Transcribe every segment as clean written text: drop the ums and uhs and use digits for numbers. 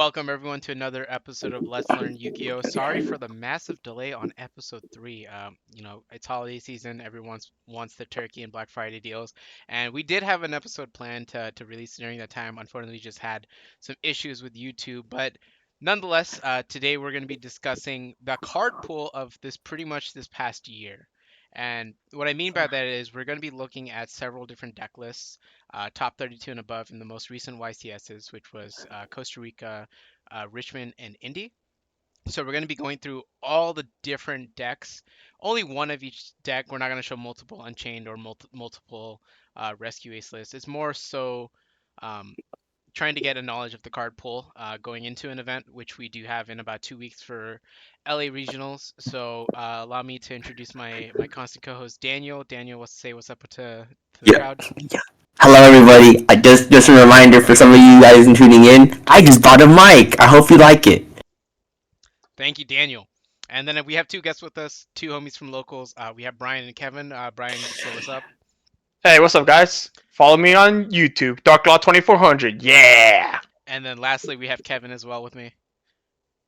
welcome everyone to another episode of Let's Learn Yu-Gi-Oh! Sorry for the massive delay on episode 3. It's holiday season, everyone wants the turkey and Black Friday deals, and we did have an episode planned to release during that time. Unfortunately, just had some issues with YouTube, but nonetheless, today we're going to be discussing the card pool of pretty much this past year. And what I mean by that is we're going to be looking at several different deck lists, top 32 and above in the most recent YCSs, which was Costa Rica, Richmond, and Indy. So we're going to be going through all the different decks. Only one of each deck. We're not going to show multiple Unchained or multiple Rescue Ace lists. It's more so um, trying to get a knowledge of the card pool going into an event, which we do have in about 2 weeks for LA regionals. So allow me to introduce my constant co-host Daniel. Daniel, what's up to the Yep. crowd? Hello, everybody. I just a reminder for some of you guys tuning in. I just bought a mic. I hope you like it. Thank you, Daniel. And then we have two guests with us, two homies from locals. We have Brian and Kevin. Brian, say what's up. Hey, what's up, guys? Follow me on YouTube, DarkLaw2400. Yeah! And then lastly, we have Kevin as well with me.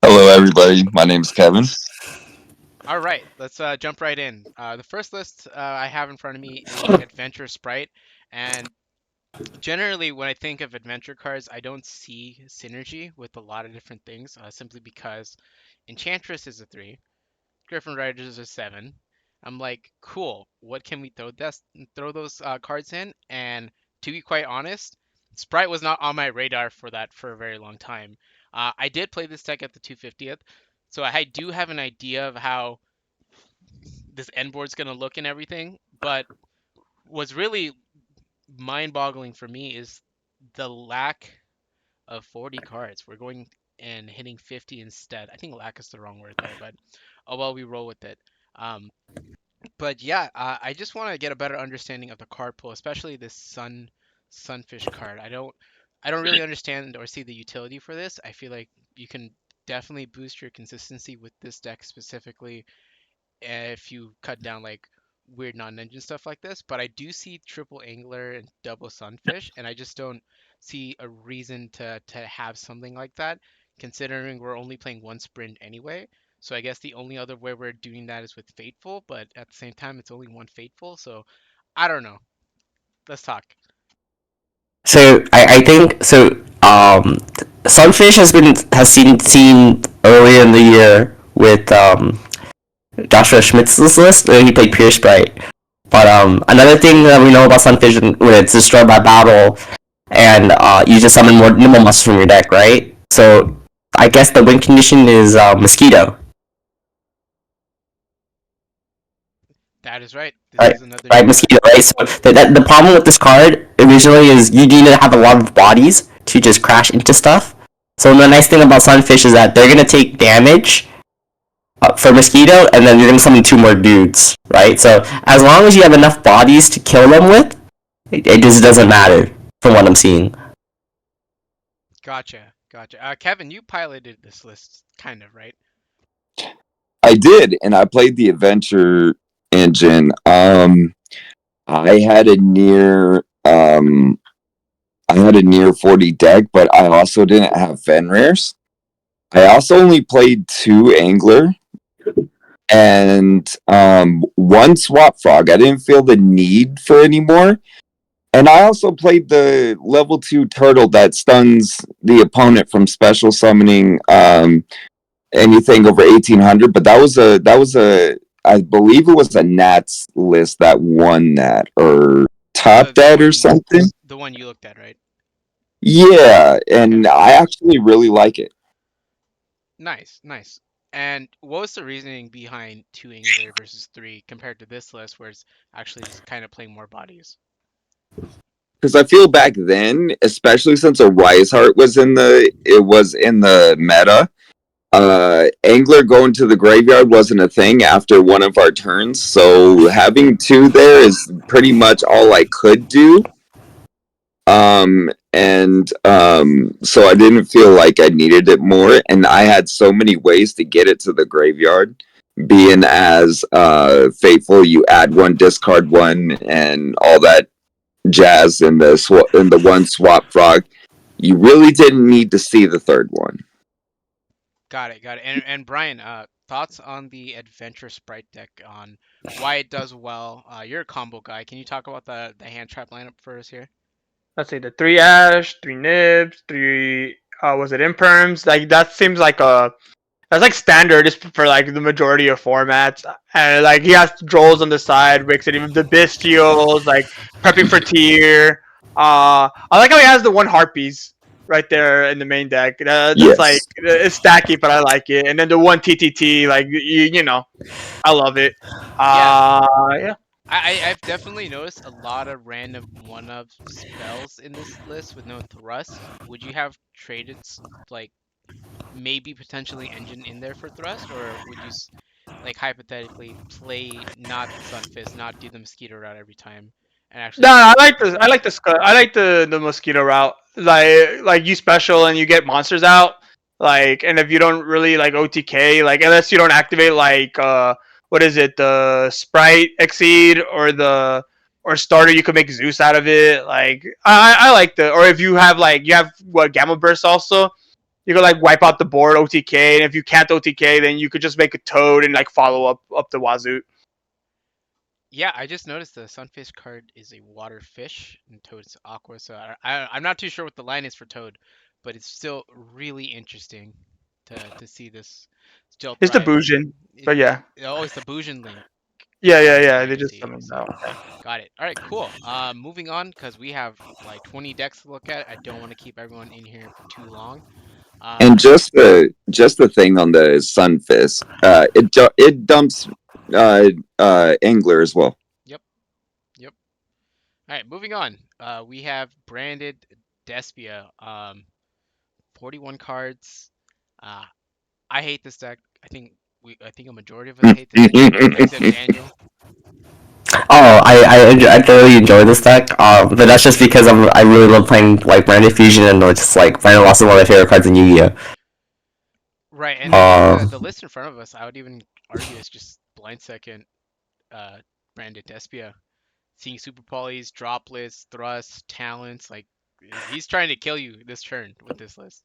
Hello, everybody. My name's Kevin. All right, let's jump right in. The first list I have in front of me is Adventure Sprite. And generally, when I think of adventure cards, I don't see synergy with a lot of different things, simply because Enchantress is a 3, Griffin Riders is a 7. I'm like, cool, what can we throw those cards in? And to be quite honest, Sprite was not on my radar for that for a very long time. I did play this deck at the 250th, so I do have an idea of how this end board's going to look and everything, but what's really mind-boggling for me is the lack of 40 cards. We're going and hitting 50 instead. I think lack is the wrong word there, but oh well, we roll with it. Um, but yeah, I just want to get a better understanding of the card pool, especially this Sunfish card. I don't really understand or see the utility for this. I feel like you can definitely boost your consistency with this deck specifically if you cut down like weird non-engine stuff like this, but I do see triple angler and double sunfish, and I just don't see a reason to have something like that, considering we're only playing one sprint anyway. So I guess the only other way we're doing that is with Fateful, but at the same time it's only one Fateful, so I don't know. Let's talk. So I think so. Sunfish has seen earlier in the year with Joshua Schmitz's list where he played Pure Sprite. But another thing that we know about Sunfish when it's destroyed by battle and you just summon more nimble muscles from your deck, right? So I guess the win condition is Mosquito. That is right. This Right, is another right, new deck. Mosquito, right? So the problem with this card originally is you need to have a lot of bodies to just crash into stuff. So the nice thing about Sunfish is that they're gonna take damage for Mosquito, and then you're gonna summon two more dudes, right? So as long as you have enough bodies to kill them with, it just doesn't matter from what I'm seeing. Gotcha. Kevin, you piloted this list, kind of, right? I did, and I played the adventure engine. I had a near 40 deck, but I also didn't have Fenrir's. I also only played 2 angler and 1 swap frog. I didn't feel the need for any more. And I also played the level 2 turtle that stuns the opponent from special summoning anything over 1800, but that was a I believe it was a Nats list that won that, or top that or something. The one you looked at, right? Yeah, and I actually really like it. Nice. And what was the reasoning behind 2 angler versus 3 compared to this list where it's actually just kind of playing more bodies? Because I feel back then, especially since a Rise Heart was in the meta, angler going to the graveyard wasn't a thing after one of our turns, so having 2 there is pretty much all I could do. So I didn't feel like I needed it more, and I had so many ways to get it to the graveyard. Being as Fateful, you add 1, discard 1, and all that jazz in the 1 swap frog. You really didn't need to see the 3rd one. Got it, got it. And Brian, thoughts on the adventure sprite deck on why it does well? You're a combo guy. Can you talk about the hand trap lineup for us here? Let's say the 3 Ash, 3 Nibs, three was it imperms? Like that seems like a that's like standard just for like the majority of formats. And like he has drolls on the side, makes it even the bestials, like prepping for tier. I like how he has the one harpies right there in the main deck. That's like Yes. it's stacky, but I like it. And then the one TTT, like you know, I love it. Yeah, Yeah. I've definitely noticed a lot of random one-up spells in this list with no thrust. Would you have traded like maybe potentially engine in there for thrust, or would you like hypothetically play not Sunfist, not do the mosquito route every time, and actually No, try I to like play this. I like something? this. I like the mosquito route. Like you special and you get monsters out. Like and if you don't really like OTK, like unless you don't activate like what is it, the Sprite Exceed or the or starter, you could make Zeus out of it. Like I like the or if you have like you have what Gamma Burst also. You could like wipe out the board OTK, and if you can't OTK, then you could just make a Toad and like follow up the Wazoo. Yeah, I just noticed the Sunfish card is a water fish and Toad's aqua, so I'm not too sure what the line is for Toad, but it's still really interesting to see this still It's the thrive. Bujin, It, but yeah, oh, it's the Bujin link. yeah. I They just see, I summoned it see. out. Got it. All right, cool. Moving on because we have like 20 decks to look at. I don't want to keep everyone in here for too long. And Um, just the thing on the Sunfist, it dumps Angler as well. yep, yep. All right, moving on. We have branded Despia. 41 cards. Uh, I hate this deck. I think a majority of us hate this deck, except Daniel. Oh, I thoroughly enjoy this deck. But that's just because I really love playing like Branded Fusion and it's just like Branded Lost is one of my favorite cards in Yu-Gi-Oh. Right, and I think Uh, the list in front of us, I would even argue is just blind second uh branded Despia. Seeing super polys, droplets, thrusts, talents, like he's trying to kill you this turn with this list.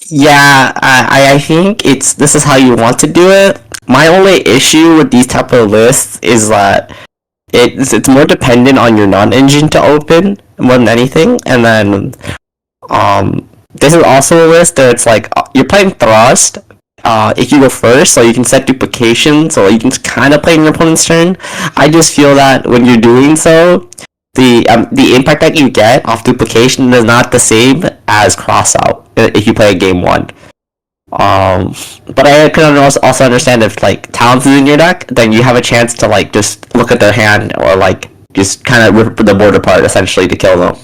yeah, I think this is how you want to do it. My only issue with these type of lists is that it's more dependent on your non-engine to open more than anything, and then this is also a list that it's like you're playing thrust. If you go first, so you can set duplication, so you can kind of play in your opponent's turn. I just feel that when you're doing so, the impact that you get off duplication is not the same as crossout if you play a game one. Um, but I can also understand if like talents is in your deck, then you have a chance to like just look at their hand or like just kind of rip the board apart essentially to kill them.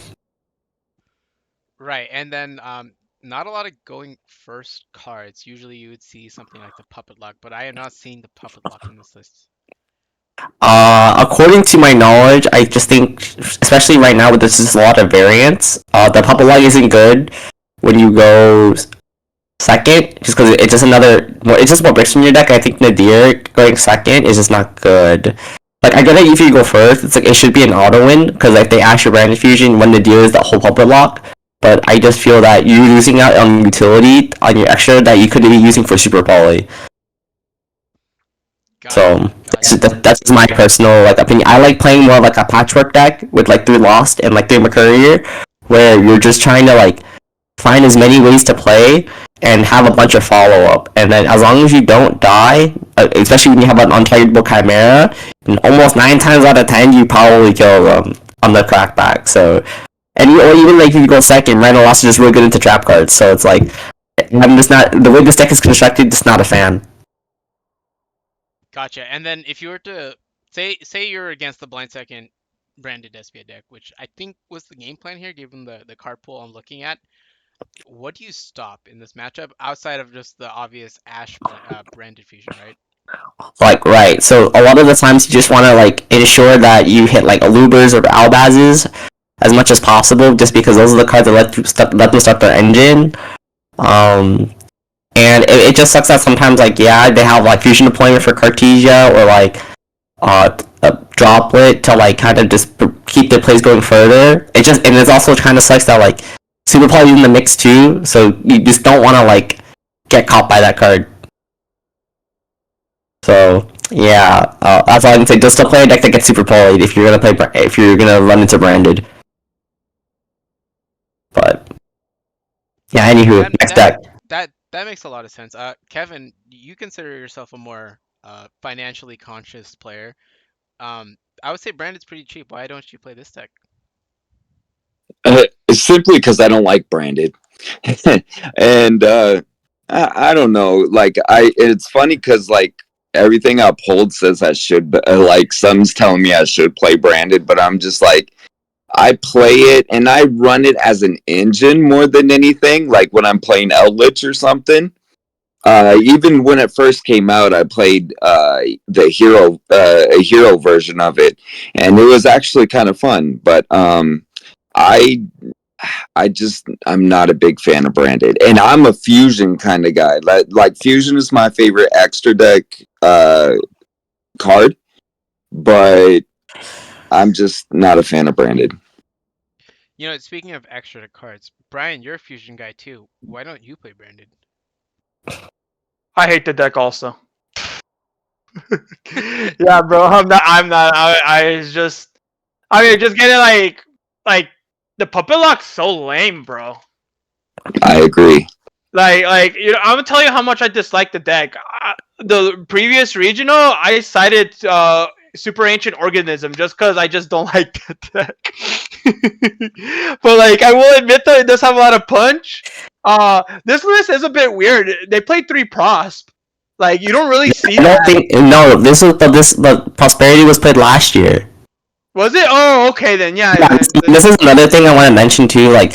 Right, and then not a lot of going first cards. Usually you would see something like the puppet lock, but I am not seeing the puppet lock in this list. According to my knowledge, I just think, especially right now with this is a lot of variance. The puppet log isn't good when you go second, just because it's just it's just more bricks in your deck. I think Nadir going second is just not good. Like I get it if you go first, it's like it should be an auto win because like they ask your brand fusion when Nadir is the whole puppet lock. But I just feel that you're losing out on utility on your extra that you could be using for super poly. Gotcha, So gotcha. that's just my personal like opinion. I like playing more like a patchwork deck with like 3 Lost and like 3 Mercurier, where you're just trying to like find as many ways to play and have a bunch of follow up. And then as long as you don't die, especially when you have an unplayable Chimera, and almost 9 times out of 10 you probably kill them on the crackback. So or even like if you go second, Randall Lost is just really good into trap cards. So it's like I'm just not the way this deck is constructed. Just not a fan. Gotcha. And then if you were to say you're against the blind second branded Despia deck, which I think was the game plan here, given the card pool I'm looking at, what do you stop in this matchup outside of just the obvious Ash branded fusion, right? Like right, so a lot of the times you just want to like ensure that you hit like Alubers or Albazes as much as possible, just because those are the cards that let them start their engine. Um, and it just sucks that sometimes like yeah they have like fusion deployment for Cartesia or like a droplet to like kind of just keep the plays going further. It's also kind of sucks that like Super Poly in the mix too, so you just don't want to like get caught by that card. So yeah, that's all I can say. Just don't play a deck that gets super polyed if you're gonna play if you're gonna run into branded. But yeah, anywho, That next that deck. that makes a lot of sense. Kevin, you consider yourself a more financially conscious player. I would say Brandon's pretty cheap. Why don't you play this deck? It's simply because I don't like branded, and I don't know. Like it's funny because like everything Uphold says I should, like some's telling me I should play branded, but I'm just like I play it and I run it as an engine more than anything. Like when I'm playing Eldritch or something. Even when it first came out, I played a hero version of it, and it was actually kind of fun. But I I'm not a big fan of branded, and I'm a fusion kind of guy. Like fusion is my favorite extra deck card, but I'm just not a fan of branded. Speaking of extra cards, Brian, you're a fusion guy too. Why don't you play Branded? I hate the deck also. Yeah, bro. I'm not. I'm not. I just. I mean, just getting like the puppet lock's so lame, bro. I agree. Like I'm gonna tell you how much I dislike the deck. The previous regional, I cited super ancient organism just because I just don't like the deck. But like, I will admit that it does have a lot of punch. This list is a bit weird. They played 3 prosp. Like you don't really see I don't that. think no. The prosperity was played last year. Was it? Oh, okay then. Yeah. Yeah, this is another thing I want to mention too. Like,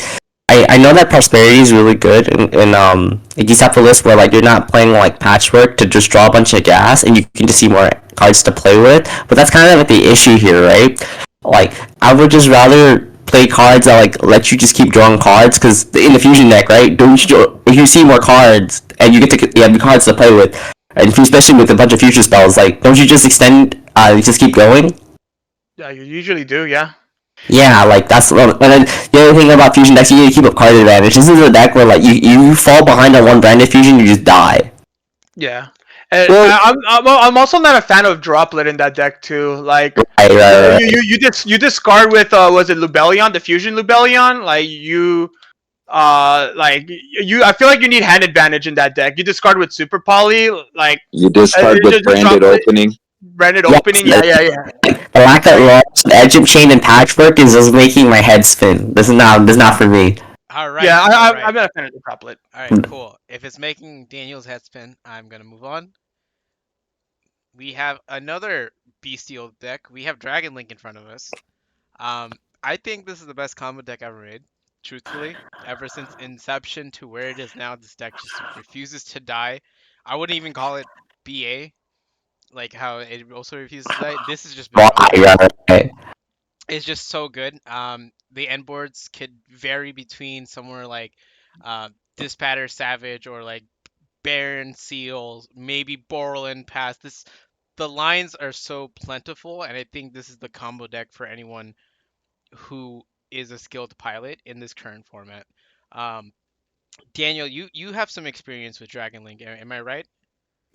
I know that prosperity is really good in like you have the list where like you're not playing like patchwork to just draw a bunch of gas and you can just see more cards to play with. But that's kind of like the issue here, right? Like, I would just rather play cards that like let you just keep drawing cards because in the fusion deck, right? Don't you if you see more cards and you get to you have cards to play with, and especially with a bunch of future spells, like don't you just extend just keep going? Yeah, you usually do. Yeah. Yeah, like that's and then the other thing about fusion decks, you need to keep up card advantage. This is a deck where like you fall behind on one branded fusion, you just die. Yeah. And Well, I'm also not a fan of droplet in that deck too. Like right. you discard with was it Lubellion, the fusion Lubellion? Like you like you I feel like you need hand advantage in that deck. You discard with super poly, like You discard with just drop branded opening. branded Yes, opening. Yeah, yes. yeah, yeah. The lack of Like laws, Egypt chain and patchwork is just making my head spin. This is not for me. All right, yeah, all I'm right, not a fan of the droplet. all right, cool. If it's making Daniel's head spin, I'm gonna move on. We have another bestial deck. We have Dragon Link in front of us. I think this is the best combo deck ever made. Truthfully, ever since inception to where it is now, this deck just refuses to die. I wouldn't even call it BA, like how it also refuses to die. This is just Right, battle. right. It's just so good. The end boards could vary between somewhere like Dispatter Savage or like Baron Seals, maybe Borland Pass. The lines are so plentiful, and I think this is the combo deck for anyone who is a skilled pilot in this current format. Um, Daniel, you have some experience with Dragon Link, am I right?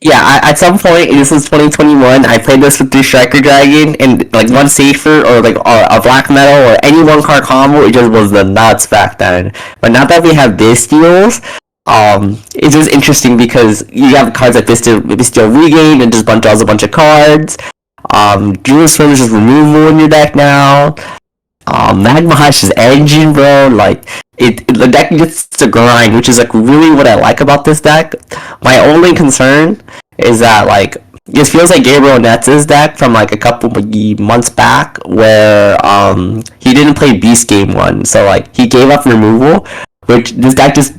Yeah, at some point, this was 2021, I played this with the Striker Dragon, and like one Safer or like a Black Metal or any one card combo, it just was the nuts back then. But now that we have Bystials, it's just interesting because you have cards like Bystial Regain and just draws a bunch of cards. Duelist is just removal in your deck now. Magma Hush's engine, bro, like the deck gets to grind, which is like really what I like about this deck. My only concern is that like it feels like Gabriel Netz's deck from like a couple months back where he didn't play Beast Game 1, so like he gave up removal, which this deck just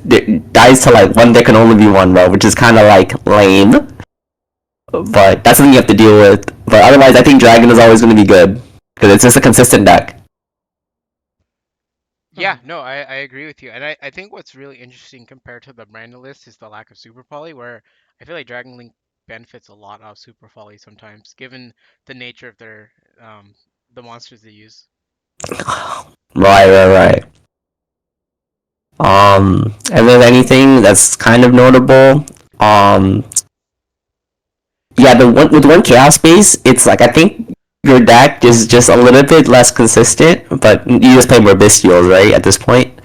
dies to like one deck can only be one, bro, which is kind of like lame, but that's something you have to deal with. But otherwise, I think Dragon is always going to be good because it's just a consistent deck. Yeah, no, I agree with you. And I think what's really interesting compared to the Brandon list is the lack of Super Poly, where I feel like Dragon Link benefits a lot of Super Poly sometimes, given the nature of their the monsters they use. Right, right, right. And then anything that's kind of notable. Um, yeah, the one with one chaos base, it's like I think your deck is just a little bit less consistent, but you just play more bestials, right? At this point.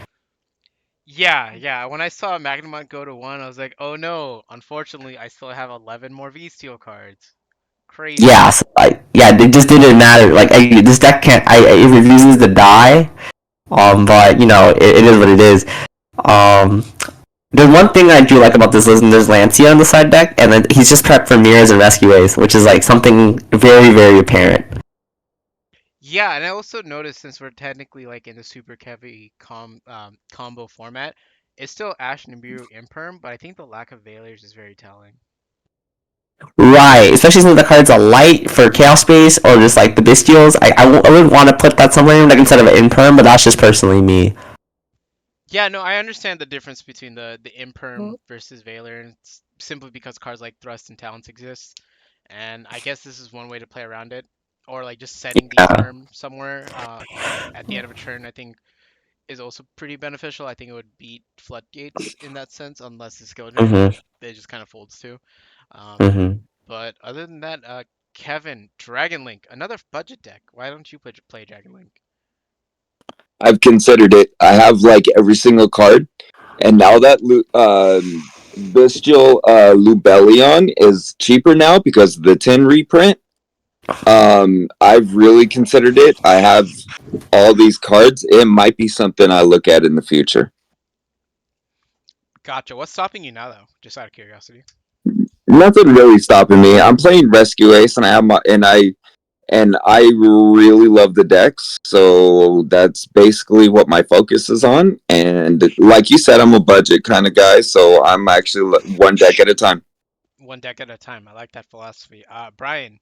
Yeah, yeah. When I saw Magnemite go to 1, I was like, oh no, unfortunately, I still have 11 more V-Steel cards. Crazy. Yeah, so yeah, it just didn't matter. Like this deck can't. It refuses to die. But it is what it is. Um, there's one thing I do like about this list, and there's Lancia on the side deck, and then he's just prepped for mirrors and rescues, which is like something very, very apparent. Yeah, and I also noticed since we're technically like in the super heavy combo format, it's still Ash Nibiru Imperm, but I think the lack of Veilers is very telling. Right, especially since the cards are light for Chaos Space or just like the Bestials. I would want to put that somewhere like instead of an Imperm, but that's just personally me. Yeah, no, I understand the difference between the Imperm versus Veiler, and it's simply because cards like Thrust and Talents exist, and I guess this is one way to play around it, or like just setting the Yeah. Imperm somewhere at the end of a turn. I think is also pretty beneficial. I think it would beat Floodgates in that sense, unless it's skill driven, Mhm. but it just kind of folds too. Um, Mhm. but other than that, Kevin, Dragon Link, another budget deck. Why don't you play Dragon Link? I've considered it. I have like every single card, and now that Bestial Lubellion is cheaper now because of the 10 reprint. I've really considered it. I have all these cards. It might be something I look at in the future. Gotcha. What's stopping you now, though? Just out of curiosity. Nothing really stopping me. I'm playing Rescue Ace, and I really love the decks. So that's basically what my focus is on. And like you said, I'm a budget kind of guy, so I'm actually one deck at a time. One deck at a time. I like that philosophy. Brian,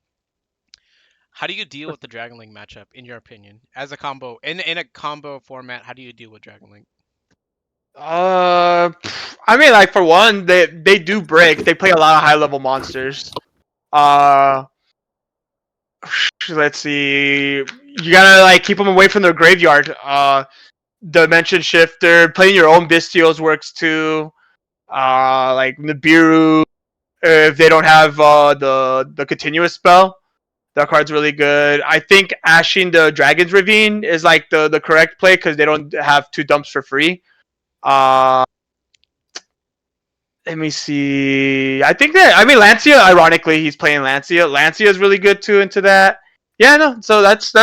how do you deal with the Dragon Link matchup, in your opinion, as a combo in a combo format? How do you deal with Dragon Link? I mean, like for one, they do break. They play a lot of high level monsters. Uh, let's see. You gotta like keep them away from their graveyard. Dimension Shifter, playing your own Bestials works too. Like Nibiru, if they don't have the continuous spell, that card's really good. I think ashing the Dragon's Ravine is like the correct play because they don't have two dumps for free. Uh, Let me see. I mean Lancia. Ironically, he's playing Lancia. Lancia is really good too into that. Yeah, no. So that's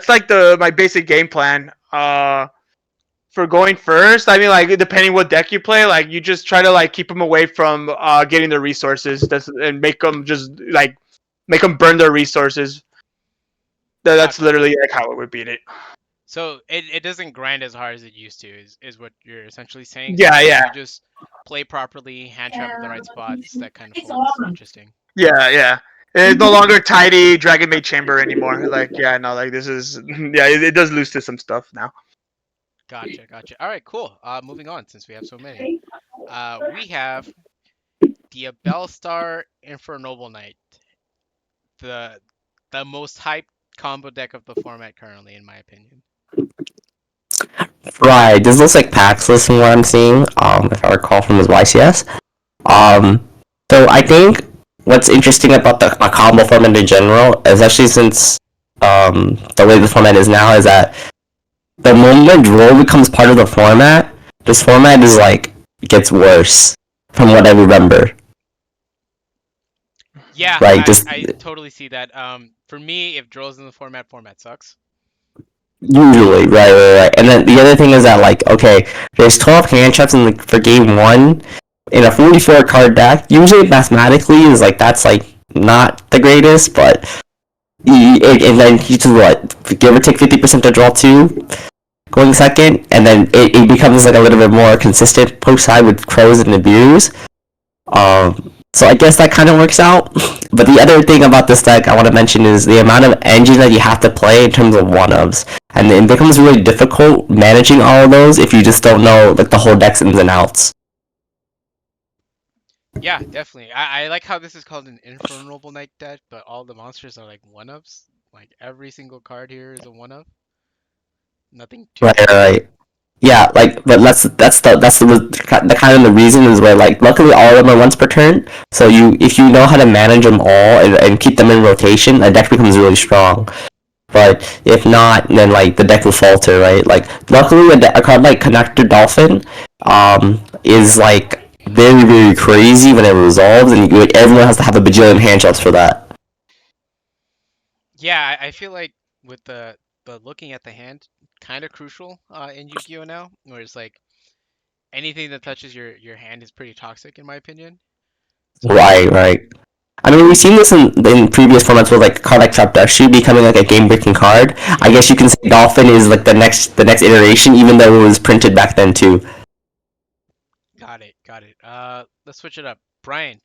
like the my basic game plan. For going first, I mean, like depending what deck you play, like you just try to like keep them away from getting the resources, and make them just like make them burn their resources. That's Gotcha. literally like how it would beat it. So it doesn't grind as hard as it used to, is what you're essentially saying. So Yeah, if yeah, you just play properly, hand trap at the right spots, that kind of folds. Interesting. yeah, yeah. It's no longer tidy Dragon Maid Chamber anymore. Like, yeah, no, like this is yeah, it does lose to some stuff now. Gotcha, gotcha. All right, cool. Moving on since we have so many. We have the Bellstar Infernoble Knight, the the most hyped combo deck of the format currently, in my opinion. Right. This looks like Pax list from what I'm seeing. If I recall from his YCS. Um, so I think what's interesting about the combo format in general, especially since the way the format is now, is that the moment draw becomes part of the format, this format is like gets worse from what I remember. Yeah, Like I just I totally see that. For me, if Drill's in the format sucks. usually, right. And then the other thing is that like, okay, there's 12 hand traps in for game one in a 44 card deck. Usually mathematically is like that's like not the greatest, but and then you just what give or take 50% to draw two going second, and then it becomes like a little bit more consistent post side with crows and abuse. So I guess that kind of works out. But the other thing about this deck I want to mention is the amount of engine that you have to play in terms of one-ofs. And it becomes really difficult managing all of those if you just don't know like the whole deck's ins and outs. Yeah, definitely. I like how this is called an Infernoble Knight deck, but all the monsters are like one-ups. Like every single card here is a one-up. Nothing too Right, crazy. right. Yeah, like, but that's the kind of the reason is where like luckily all of them are once per turn. So if you know how to manage them all and keep them in rotation, a deck becomes really strong. But if not, then like the deck will falter, right? Like luckily a card like Connector Dolphin, is like very very crazy when it resolves, and like, everyone has to have a bajillion hand shots for that. Yeah, I feel like with the looking at the hand, kind of crucial in Yu-Gi-Oh now, where it's like anything that touches your hand is pretty toxic in my opinion. So Right, right. I mean, we've seen this in previous formats with like a card like Trapdashi becoming like a game breaking card. I yeah, guess you can say Dolphin is like the next iteration, even though it was printed back then too. got it, got it. Let's switch it up. Brian,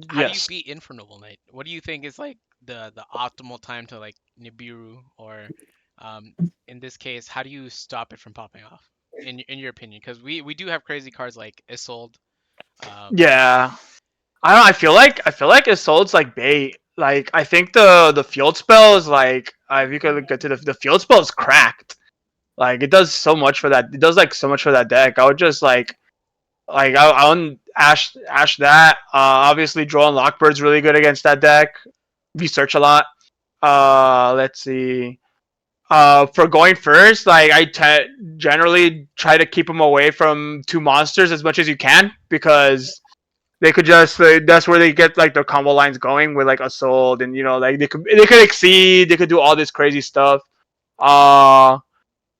how do you Yes. beat Infernal Knight? What do you think is like the optimal time to like Nibiru or um in this case, how do you stop it from popping off? In your opinion, because we do have crazy cards like Isolde. Um, Yeah. I don't know, I feel like Isolde's like bait. Like I think the field spell is like if you could get to the field spell is cracked. Like it does so much for that. It does like so much for that deck. I would just I would ash that. Obviously, Draw and Lockbird's really good against that deck. Research a lot. Let's see. For going first, like generally try to keep them away from two monsters as much as you can because they could just that's where they get like their combo lines going with like Assault and like they could exceed, they could do all this crazy stuff. Uh,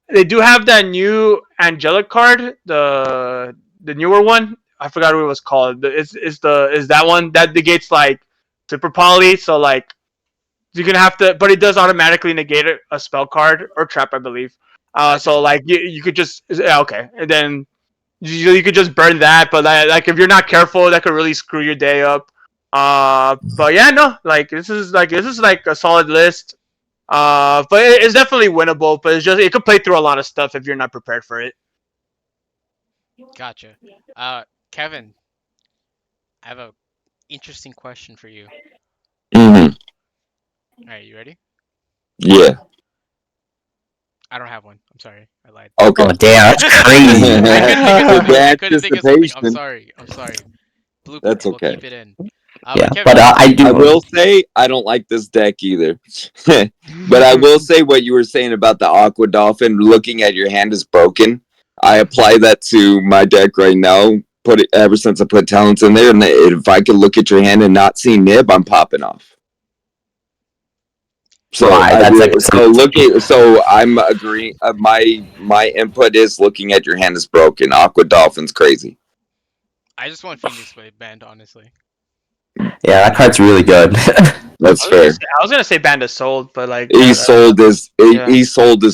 they do have that new angelic card, the newer one. I forgot what it was called. Is that one that negates like super poly? So like you're gonna have to, but it does automatically negate a spell card or trap, I believe. So Legend. like you could just yeah, okay, and then you could just burn that. But like if you're not careful, that could really screw your day up. But yeah, no, like this is like a solid list. But it's definitely winnable. But it could play through a lot of stuff if you're not prepared for it. Gotcha. Kevin, I have a interesting question for you. Mm-hmm. All right, you ready? Yeah. I don't have one. I'm sorry. I lied. Okay. Oh damn, that's crazy, I man. couldn't think of something. I The couldn't think of something. I'm anticipation. sorry. I'm sorry. Blooper. That's We'll okay. keep it in. Yeah, But Kevin, but I I do. will say I don't like this deck either. But I will say what you were saying about the Aqua Dolphin. Looking at your hand is broken. I apply that to my deck right now. Put it ever since I put talents in there, and if I can look at your hand and not see nib, I'm popping off. So Right, I that's like will. So looking. So I'm agreeing. My input is looking at your hand is broken. Aqua Dolphin's crazy. I just want Phoenix Blade banned, honestly. yeah, that card's really good. That's fair. I was gonna say Banda sold, but like yeah, He sold is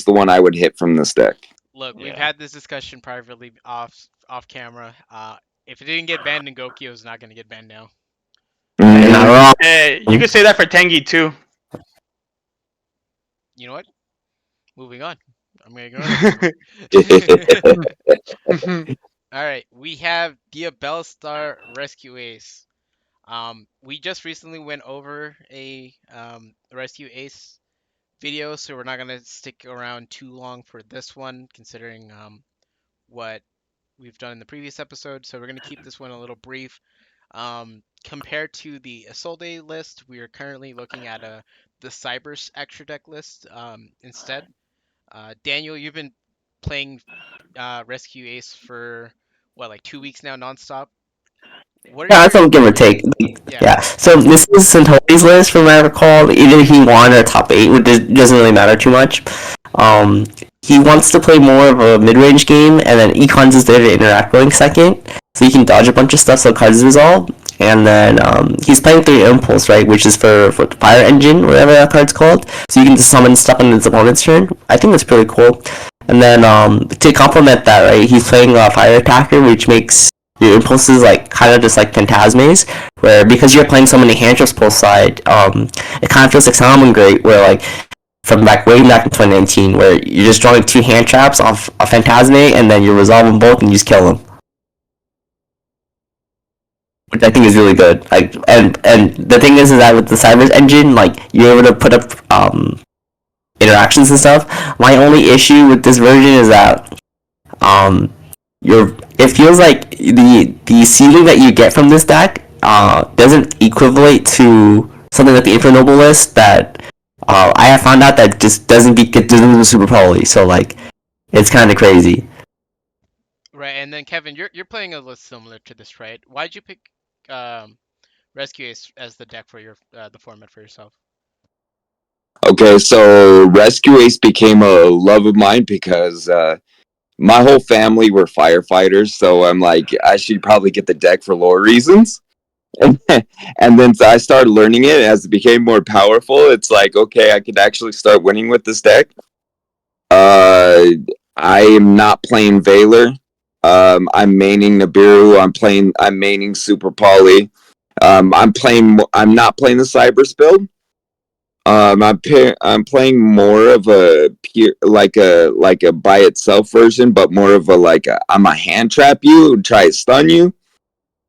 the one I would hit from this deck. Look, we've yeah. had this discussion privately off camera. If it didn't get banned in Gokyo, it's not gonna get banned now. You're not Mhm. wrong. Hey, you could say that for Tengi too. You know what? Moving on. I'm gonna ignore that comment. All right, we have Diabellstar Rescue Ace. We just recently went over a Rescue Ace video, so we're not gonna stick around too long for this one, considering what we've done in the previous episode. So we're gonna keep this one a little brief. Compared to the Isolde list, we are currently looking at the Cybers extra deck list instead. Daniel, you've been playing Rescue Ace for what, like 2 weeks now, nonstop. What are Yeah, that's your all give or take. yeah? Yeah. So this is Santori's list, from what I recall. Either he won or top eight, which doesn't really matter too much. He wants to play more of a mid-range game, and then Econs is there to interact going second, so you can dodge a bunch of stuff so cards resolve. And then he's playing 3 Impulse, right, which is for Fire Engine, whatever that card's called. So you can just summon stuff on his opponent's turn. I think that's pretty cool. And then to complement that, right, he's playing Fire Attacker, which makes your impulses like kind of just like phantasmes, where because you're playing so many hand traps both side, it kind of feels like Salmon Great, where like from way back in 2019, where you're just drawing 2 hand traps off a phantasme and then you resolve them both and you just kill them, which I think is really good. Like, and the thing is that with the Cybers engine, like you're able to put up interactions and stuff. My only issue with this version is that um, it feels like the ceiling that you get from this deck doesn't equivalent to something like the Infernoble list that I have found out that just doesn't do super poly. So like it's kind of crazy. Right, and then Kevin, you're playing a list similar to this, right? Why'd you pick um, Rescue Ace as the deck for your the format for yourself? Okay, so Rescue Ace became a love of mine because my whole family were firefighters, so I'm like, I should probably get the deck for lore reasons. And then I started learning it as it became more powerful. It's like, okay, I could actually start winning with this deck. Uh, I am not playing Valor. I'm maining Nibiru. I'm maining Super Poly. I'm not playing the Cybers build. I'm playing more of a peer, like a by itself version, but more of a I'm a hand trap you, try to stun you,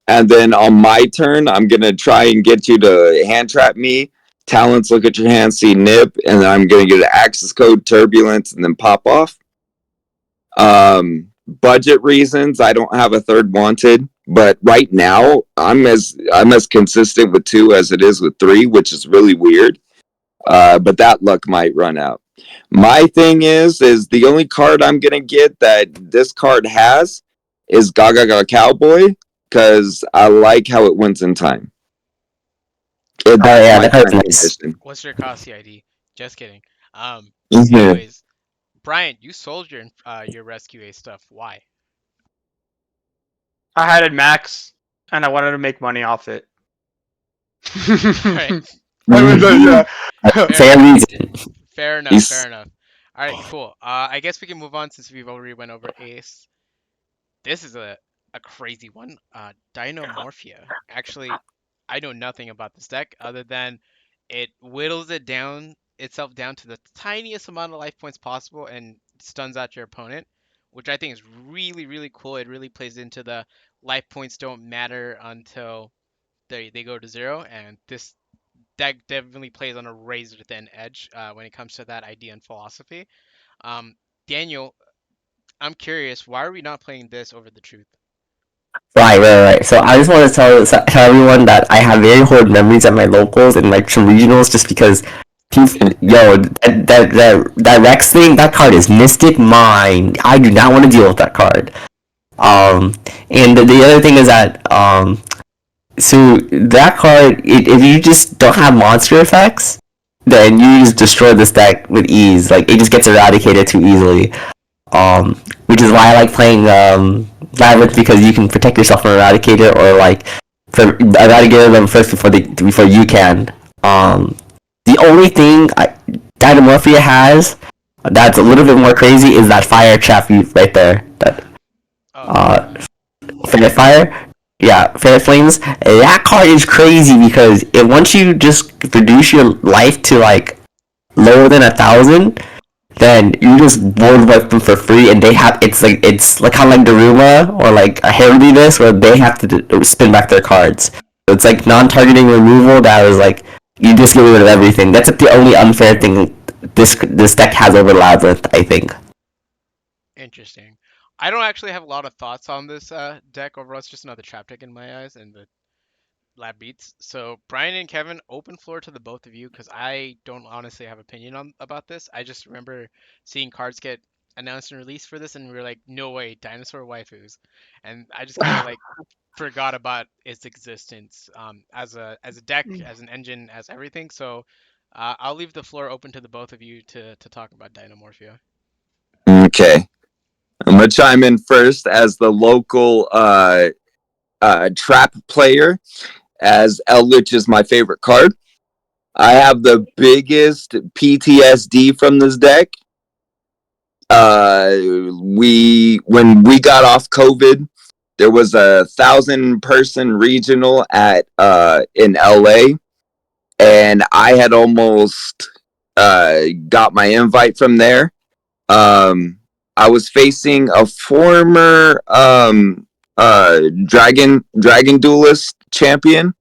and then on my turn, I'm gonna try and get you to hand trap me. Talents, look at your hand, see nip, and then I'm gonna get an access code, turbulence, and then pop off. Budget reasons, I don't have a third wanted, but right now I'm as consistent with 2 as it is with 3, which is really weird. But that luck might run out. My thing is the only card I'm gonna get that this card has is Gaga Cowboy because I like how it wins in time. Oh That's yeah, my that card's time nice. edition. What's your cost ID? Just kidding. Um, Mm-hmm. anyways, Brian, you sold your Rescue Ace stuff. Why? I had it max, and I wanted to make money off it. All right, I was like, yeah. fair Fair enough. reason. Fair enough. Fair He's enough. All right, cool. I guess we can move on since we've already went over Ace. This is a crazy one. Dinomorphia. Actually, I know nothing about this deck other than it whittles it down itself down to the tiniest amount of life points possible and stuns out your opponent, which I think is really, really cool. It really plays into the life points don't matter until they go to zero, and this deck definitely plays on a razor thin edge when it comes to that idea and philosophy. Um, Daniel, I'm curious, why are we not playing this over the truth? Right. So I just want to tell everyone that I have very horrid memories at my locals and like some regionals, just because, yo, that Rex thing, that card is Mystic Mind. I do not want to deal with that card. Um, and the other thing is that so that card, if you just don't have monster effects, then you just destroy this deck with ease. Like it just gets eradicated too easily. Which is why I like playing Labyrinth, because you can protect yourself from Eradicator, or like for Eradicator them first before you can. The only thing Dynamorphia has that's a little bit more crazy is that fire trap right there. That Oh, uh, Fair Fire. Yeah, Fair Flames. That card is crazy because it once you just reduce your life to like lower than 1,000, then you just board wipe them for free, and it's like kind of like Daruma or like a Heraldiness, where they have to spin back their cards. So it's like non-targeting removal that was like you just get rid of everything. That's like the only unfair thing this deck has over Labyrinth, I think. interesting. I don't actually have a lot of thoughts on this deck overall. It's just another trap deck in my eyes and the lab beats. So Brian and Kevin, open floor to the both of you because I don't honestly have opinion on about this. I just remember seeing cards get announced and released for this, and we were like, no way, dinosaur waifus, and I just kind of like forgot about its existence as a deck, as an engine, as everything. So I'll leave the floor open to the both of you to talk about Dinomorphia. okay. I'm gonna chime in first as the local trap player, as Eldritch is my favorite card. I have the biggest PTSD from this deck. We when we got off COVID, there was a 1,000-person regional at in LA, and I had almost got my invite from there. Um, I was facing a former dragon duelist champion.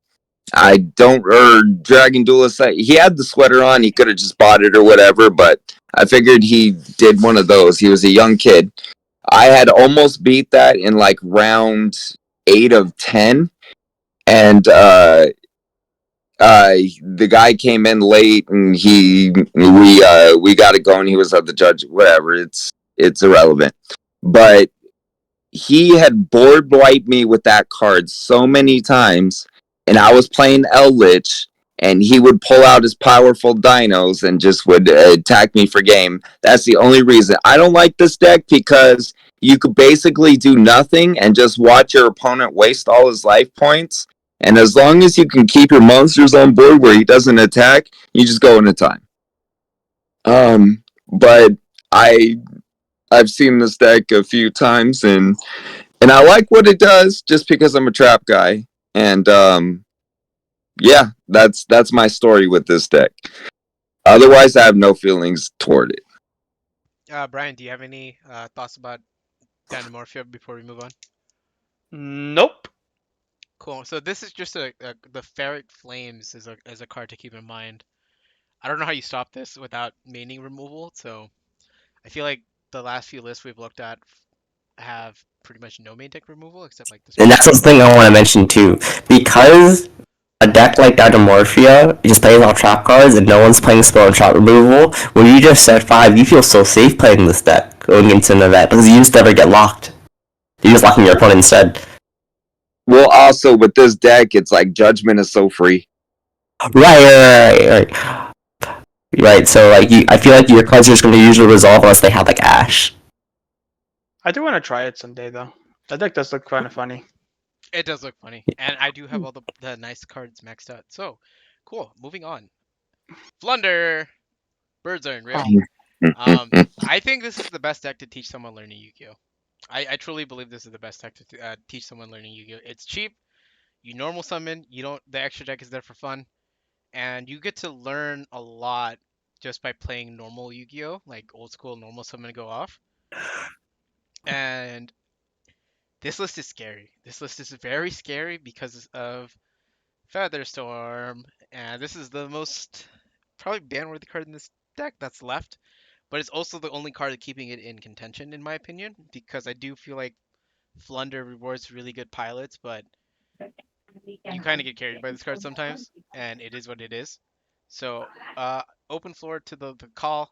I don't or Dragon Duelist. He had the sweater on. He could have just bought it or whatever, but I figured he did one of those. He was a young kid. I had almost beat that in like round 8 of 10, and the guy came in late, and we got it going. He was at the judge. Whatever. It's irrelevant. But he had board wiped me with that card so many times, and I was playing Lich, and he would pull out his powerful dinos and just would attack me for game. That's the only reason. I don't like this deck because you could basically do nothing and just watch your opponent waste all his life points. And as long as you can keep your monsters on board where he doesn't attack, you just go into time. But I I've seen this deck a few times, and I like what it does just because I'm a trap guy. And yeah, that's my story with this deck. Otherwise, I have no feelings toward it. Brian, do you have any thoughts about Dynamorphia before we move on? Nope. Cool. So this is just the Ferret Flames is a card to keep in mind. I don't know how you stop this without maining removal. So I feel like the last few lists we've looked at have pretty much no main deck removal except like this. And that's the thing I want to mention too, because a deck like Didomorphia just plays all trap cards and no one's playing spell and trap removal. When you just set 5, you feel so safe playing this deck going into an event because you just never get locked. You're just locking your opponent instead. Well, also with this deck, it's like Judgment is so free. Right. Right, so like I feel like your cards are just going to usually resolve unless they have like Ash. I do want to try it someday though. That deck does look kind of funny. It does look funny, and I do have all the nice cards maxed out. So cool. Moving on. Flunder. Birds are in Rift. I think this is the best deck to teach someone learning Yu-Gi-Oh. I truly believe this is the best deck to teach someone learning Yu-Gi-Oh. It's cheap. You normal summon. You don't. The extra deck is there for fun, and you get to learn a lot just by playing normal Yu-Gi-Oh, like old school normal summon go off. And this list is scary. This list is very scary because of Featherstorm, and this is the most probably ban-worthy card in this deck that's left. But it's also the only card keeping it in contention, in my opinion, because I do feel like Flunder rewards really good pilots, but you kind of get carried by this card sometimes, and it is what it is. So, open floor to the call.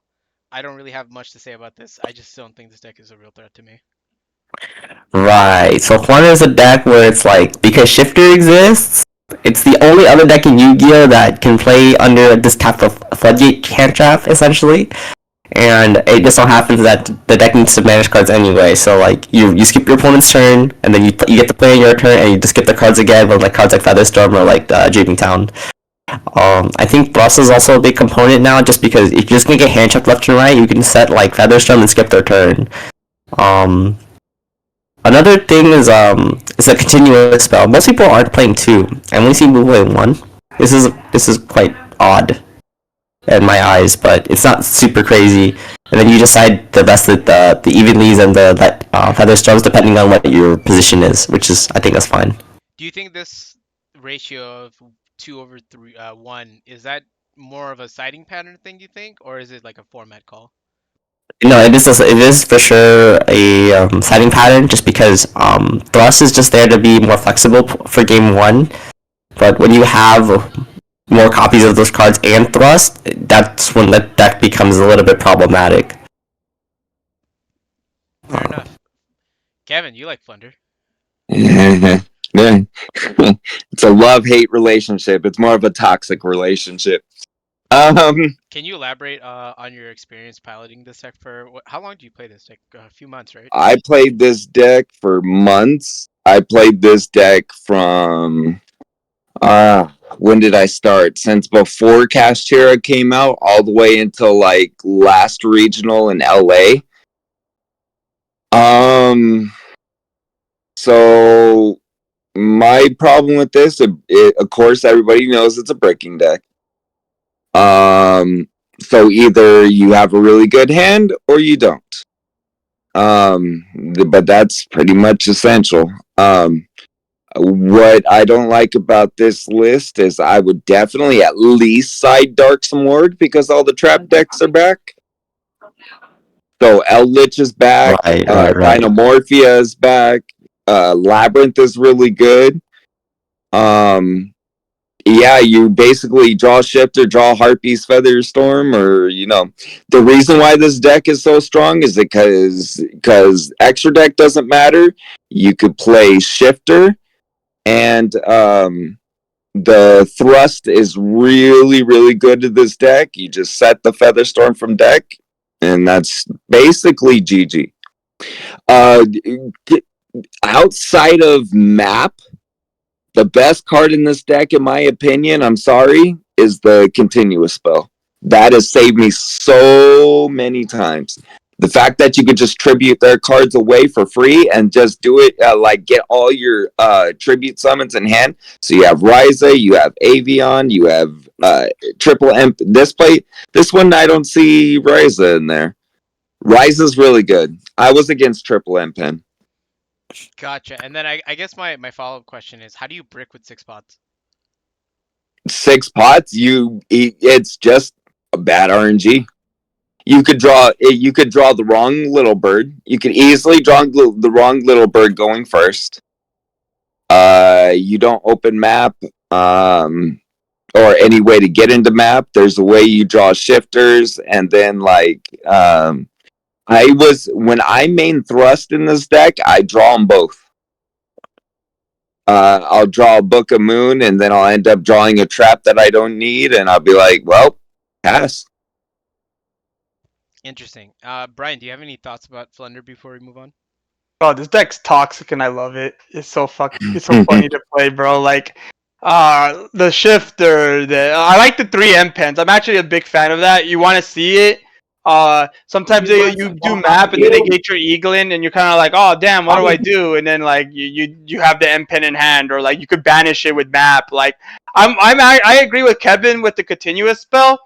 I don't really have much to say about this. I just don't think this deck is a real threat to me. Right, so Flutter is a deck where it's like, because Shifter exists, it's the only other deck in Yu-Gi-Oh! That can play under this type of Floodgate hand trap, essentially. And it just so happens that the deck needs to manage cards anyway, so like, you skip your opponent's turn, and then you get to play on your turn, and you just skip the cards again with like cards like Featherstorm or like Dreaming Town. I think Thrust is also a big component now, just because if you're just gonna get hand trapped left and right, you can set like Featherstorm and skip their turn. Another thing is it's a continuous spell. Most people aren't playing 2. I only see people playing 1. This is quite odd in my eyes, but it's not super crazy. And then you decide the best of the evenlies and the Featherstorms depending on what your position is, which is I think that's fine. Do you think this ratio of 2/3, 1 is that more of a siding pattern thing? You think, or is it like a format call? No, it is for sure a setting pattern, just because Thrust is just there to be more flexible for game 1. But when you have more copies of those cards and Thrust, that's when that deck becomes a little bit problematic. Fair enough. Kevin, you like Flunder. Yeah. It's a love-hate relationship. It's more of a toxic relationship. Can you elaborate on your experience piloting this deck for how long do you play this deck? A few months, right? I played this deck for months. I played this deck from when did I start? Since before Castera came out, all the way until like last regional in LA. So my problem with this, of course, everybody knows it's a bricking deck. So either you have a really good hand or you don't. But that's pretty much essential. What I don't like about this list is I would definitely at least side Dark Morg because all the trap decks are back. So Eldritch is back. Right, right, right. Dynamorphia is back. Labyrinth is really good. Um, yeah, you basically draw Shifter, draw Harpy's Feather Storm, or the reason why this deck is so strong is because extra deck doesn't matter. You could play Shifter, and the thrust is really really good to this deck. You just set the Feather Storm from deck, and that's basically GG. Uh, Outside of map, the best card in this deck, in my opinion, I'm sorry, is the continuous spell. That has saved me so many times. The fact that you could just tribute their cards away for free and just do it, like get all your tribute summons in hand. So you have Ryza, you have Avion, you have Triple M. This one I don't see Ryza in there. Ryza's really good. I was against Triple M Pen. Gotcha. And then I guess my follow-up question is, how do you brick with 6 pots? 6 pots, it's just a bad RNG. You could draw the wrong little bird. You could easily draw the wrong little bird going first. You don't open map, or any way to get into map. There's a way you draw shifters, and then when I main thrust in this deck, I draw them both. I'll draw a Book of Moon, and then I'll end up drawing a trap that I don't need, and I'll be like, well, pass. Interesting. Brian, do you have any thoughts about Flunder before we move on? Oh, this deck's toxic and I love it. It's so funny to play, bro. Like the shifter, I like the 3M pens. I'm actually a big fan of that. You want to see it. Sometimes you do map and then they get your eagle in and you're kind of like, oh damn, what do I do? And then like you have the M pen in hand, or like you could banish it with map. Like I agree with Kevin with the continuous spell.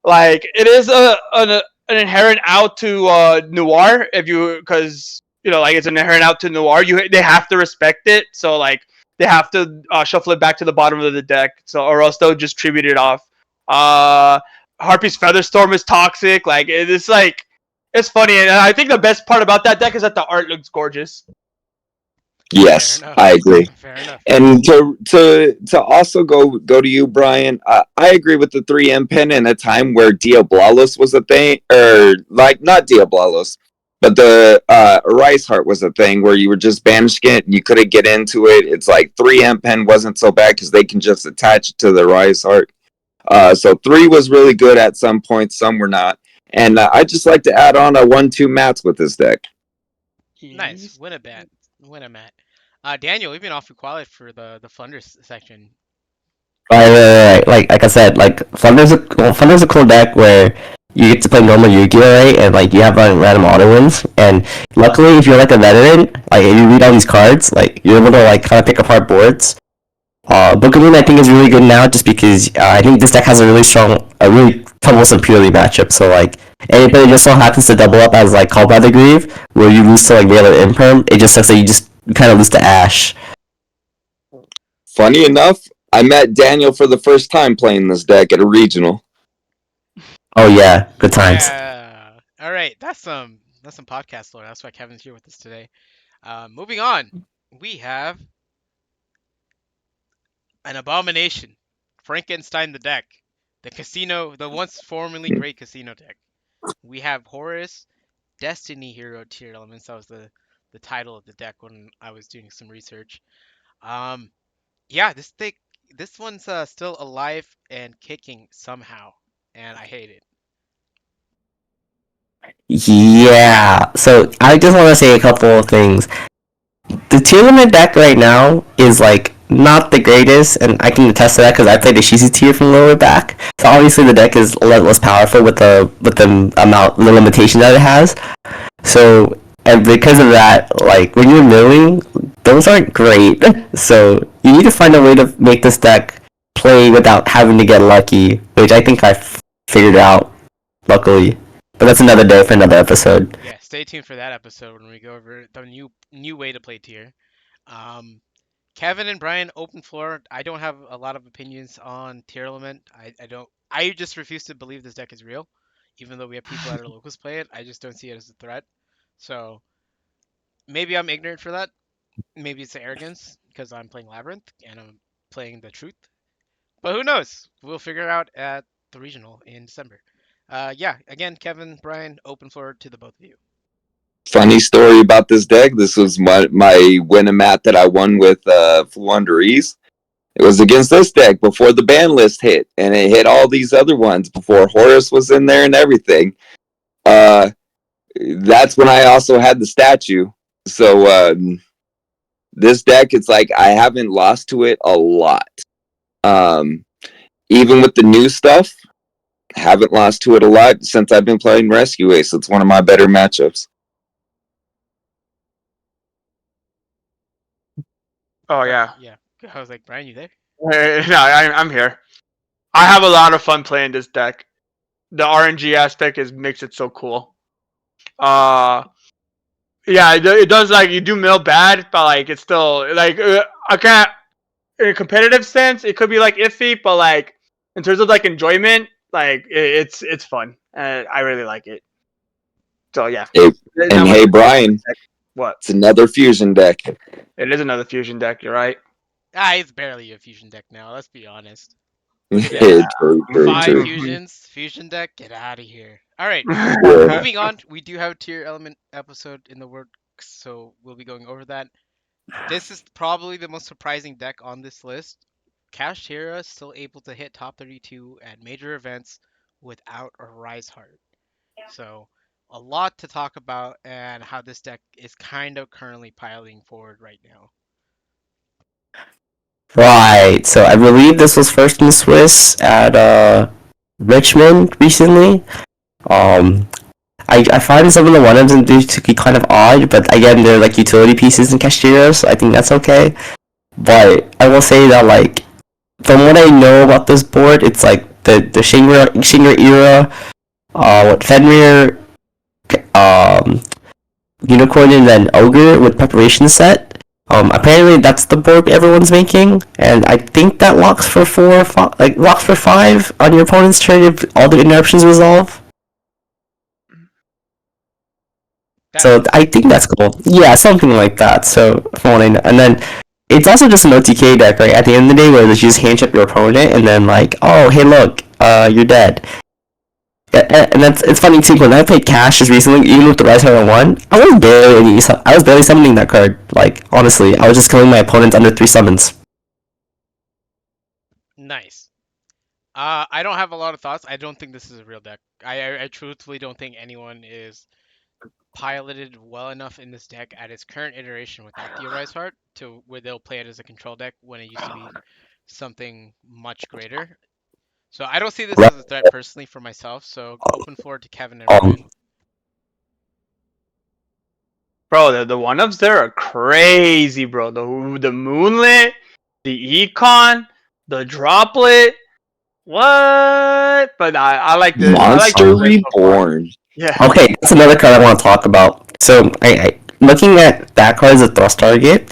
Like it is an inherent out to Noir, because like it's an inherent out to Noir. They have to respect it, so like they have to shuffle it back to the bottom of the deck, so or else they'll just tribute it off. Harpy's Featherstorm is toxic. It's funny, and I think the best part about that deck is that the art looks gorgeous. Fair Yes, enough. I agree. Fair enough. And to also go to you, Brian. I agree with the 3M pen in a time where Diablolos was a thing, or like not Diablolos, but the Rice Heart was a thing where you were just banishing it and you couldn't get into it. It's like 3M pen wasn't so bad because they can just attach it to the Rice Heart. So 3 was really good at some points, some were not. And I just like to add on a 1-2 mats with this deck. Nice. Win a bet. Win a mat. Daniel, we've been awfully quiet for the Flunder section. Right. Like I said, like Flunder's a cool deck where you get to play normal Yu-Gi-Oh, right? And like you have like random auto wins. And luckily, if you're like a veteran, like if you read all these cards, like you're able to like kind of pick apart boards. Book of Moon I think is really good now, just because I think this deck has a really troublesome purely matchup. So like anybody just so happens to double up as like Called by the Grieve, where you lose to like Veiler Imperm, it just sucks that you kind of lose to Ash. Funny enough, I met Daniel for the first time playing this deck at a regional. Oh yeah, good times. Yeah. All right. That's some podcast lore. That's why Kevin's here with us today. Moving on, we have an abomination, Frankenstein the deck, the once formerly great casino deck. We have Horus, Destiny Hero tier elements. That was the title of the deck when I was doing some research. Um, yeah, this one's still alive and kicking somehow, and I hate it. Yeah. So I just want to say a couple of things. The tier limit deck right now is like not the greatest, and I can attest to that because I played the Shizu tier from lower back. So obviously the deck is a lot less powerful the limitation that it has. So and because of that, like when you're milling, those aren't great. So you need to find a way to make this deck play without having to get lucky, which I think I figured out, luckily. But that's another day for another episode. Yeah, stay tuned for that episode when we go over the new way to play tier. Um, Kevin and Brian, open floor. I don't have a lot of opinions on tier element. I don't. I just refuse to believe this deck is real. even though we have people at our locals play it. I just don't see it as a threat. So maybe I'm ignorant for that. Maybe it's arrogance because I'm playing Labyrinth and I'm playing the truth. But who knows? We'll figure it out at the regional in December. Yeah, again, Kevin, Brian, open floor to the both of you. Funny story about this deck. This was my win-a-mat that I won with Flu Under Ease. It was against this deck before the ban list hit, and it hit all these other ones before Horus was in there and everything. Uh, that's when I also had the statue. So this deck, it's like I haven't lost to it a lot. Um, Even with the new stuff, haven't lost to it a lot since I've been playing Rescue Ace. It's one of my better matchups. Oh yeah. Yeah, I was like, Brian, you there? No, I'm here. I have a lot of fun playing this deck. The RNG aspect makes it so cool. Uh, yeah, it does like you do mill bad, but like it's still like I can't in a competitive sense. It could be like iffy, but like in terms of like enjoyment, like it's fun. I really like it. So yeah, Hey, not and much hey, to say about Brian, this deck. What? it's another fusion deck. It is another fusion deck. You're right. It's barely a fusion deck now. Let's be honest. Look at Yeah. this. True, true, Five true. fusions, fusion deck. Get out of here. All right. Yeah. Moving on. We do have a tier element episode in the works, so we'll be going over that. This is probably the most surprising deck on this list. Cash Hera is still able to hit top 32 at major events without a Rise Heart. So, a lot to talk about and how this deck is kind of currently piling forward right now. Right. So I believe this was first in the Swiss at Richmond recently. Um, I find some of the one-ups in to be kind of odd, but again, they're like utility pieces in Castillo, so I think that's okay. But I will say that like from what I know about this board, it's like the Shinra era, what Fenrir, um, Unicorn, and then Ogre with preparation set. Apparently that's the board everyone's making, and I think that locks for locks for 5 on your opponent's turn if all the interruptions resolve. That So sounds I right. think that's cool. Yeah, something like that. So from what I know, and then it's also just an OTK deck, right? At the end of the day, where you just hand chip your opponent, and then like, oh hey look, you're dead. And that's it's funny too. When I played Cash just recently, even with the Rise Hero one, I was barely summoning that card. Like honestly, I was just killing my opponents under 3 summons. Nice. I don't have a lot of thoughts. I don't think this is a real deck. I truthfully don't think anyone is piloted well enough in this deck at its current iteration without the Arise Heart to where they'll play it as a control deck when it used to be something much greater. So I don't see this as a threat personally for myself. So open floor to Kevin and Brian. Um, Bro, the one ups there are crazy, bro. The moonlit, the econ, the droplet. What? But I like I like this Monster list so far. Reborn. Yeah. okay, that's another card I want to talk about. So I looking at that card as a thrust target,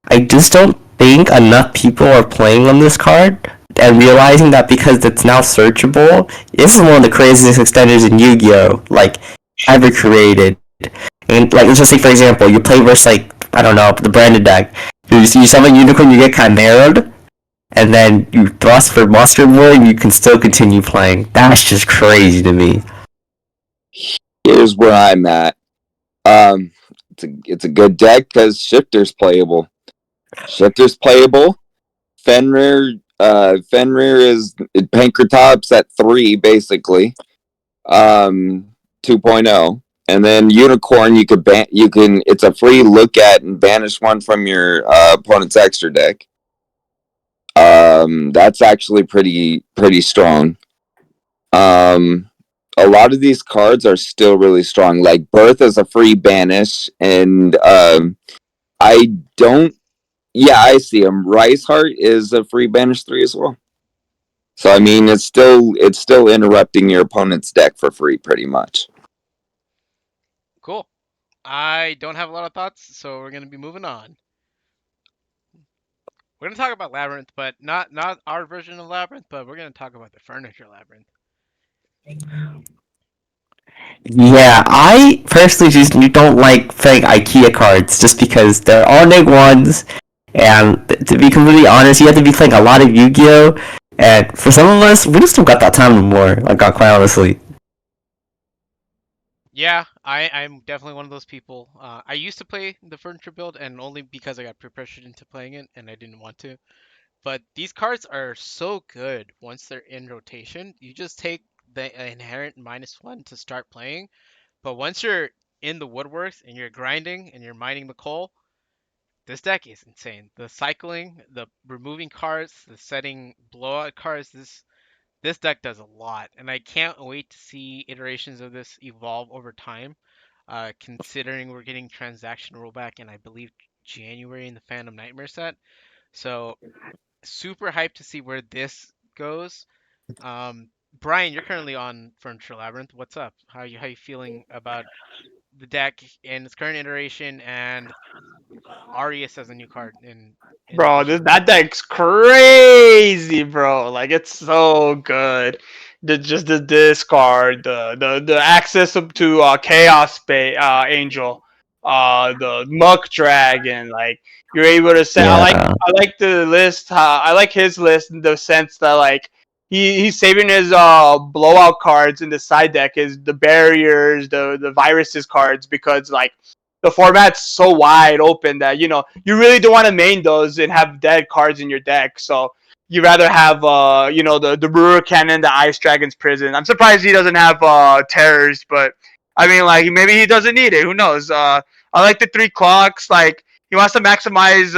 I just don't think enough people are playing on this card and realizing that because it's now searchable, this is one of the craziest extenders in Yu-Gi-Oh! Like ever created. And like let's just say for example, you play versus like I don't know the branded deck. You summon Unicorn, you get Chimera'd, and then you thrust for Monster Boy, and you can still continue playing. That's just crazy to me. Here's where I'm at. It's a good deck because Shifter's playable. Shifter's playable. Fenrir is Pankratops at 3 basically. 2.0. And then Unicorn, you can it's a free look at and banish one from your opponent's extra deck. That's actually pretty strong. Um, a lot of these cards are still really strong. Like Birth is a free banish, and I don't. Yeah, I see him. Rice Heart is a free banish 3 as well. So I mean, it's still interrupting your opponent's deck for free, pretty much. Cool. I don't have a lot of thoughts, so we're gonna be moving on. We're gonna talk about Labyrinth, but not our version of Labyrinth, but we're gonna talk about the furniture Labyrinth. Yeah, I personally just don't like playing IKEA cards just because they're all neg ones, and to be completely honest, you have to be playing a lot of Yu-Gi-Oh! And for some of us, we just don't got that time anymore. Like, quite honestly. Yeah, I'm definitely one of those people. I used to play the furniture build, and only because I got pressured into playing it, and I didn't want to. But these cards are so good once they're in rotation. You just take the inherent -1 to start playing, but once you're in the woodworks and you're grinding and you're mining the coal, this deck is insane. The cycling, the removing cards, the setting blowout cards, this deck does a lot, and I can't wait to see iterations of this evolve over time. Considering we're getting transaction rollback in, I believe, January in the Phantom Nightmare set. So super hyped to see where this goes. Um, Brian, you're currently on Furniture Labyrinth. What's up? How you feeling about the deck in its current iteration and Arius as a new card in Bro, addition? that deck's crazy, bro. Like it's so good. Just the discard, the access up to Angel, the Muck Dragon. Like you're able to say, Yeah. I like the list. I like his list in the sense that like he's saving his blowout cards in the side deck, is the barriers, the viruses cards, because like the format's so wide open that you really don't want to main those and have dead cards in your deck. So you rather have the Brewer Cannon, the Ice Dragon's Prison. I'm surprised he doesn't have terrors, but I mean like maybe he doesn't need it. Who knows? I like the 3 clocks. Like he wants to maximize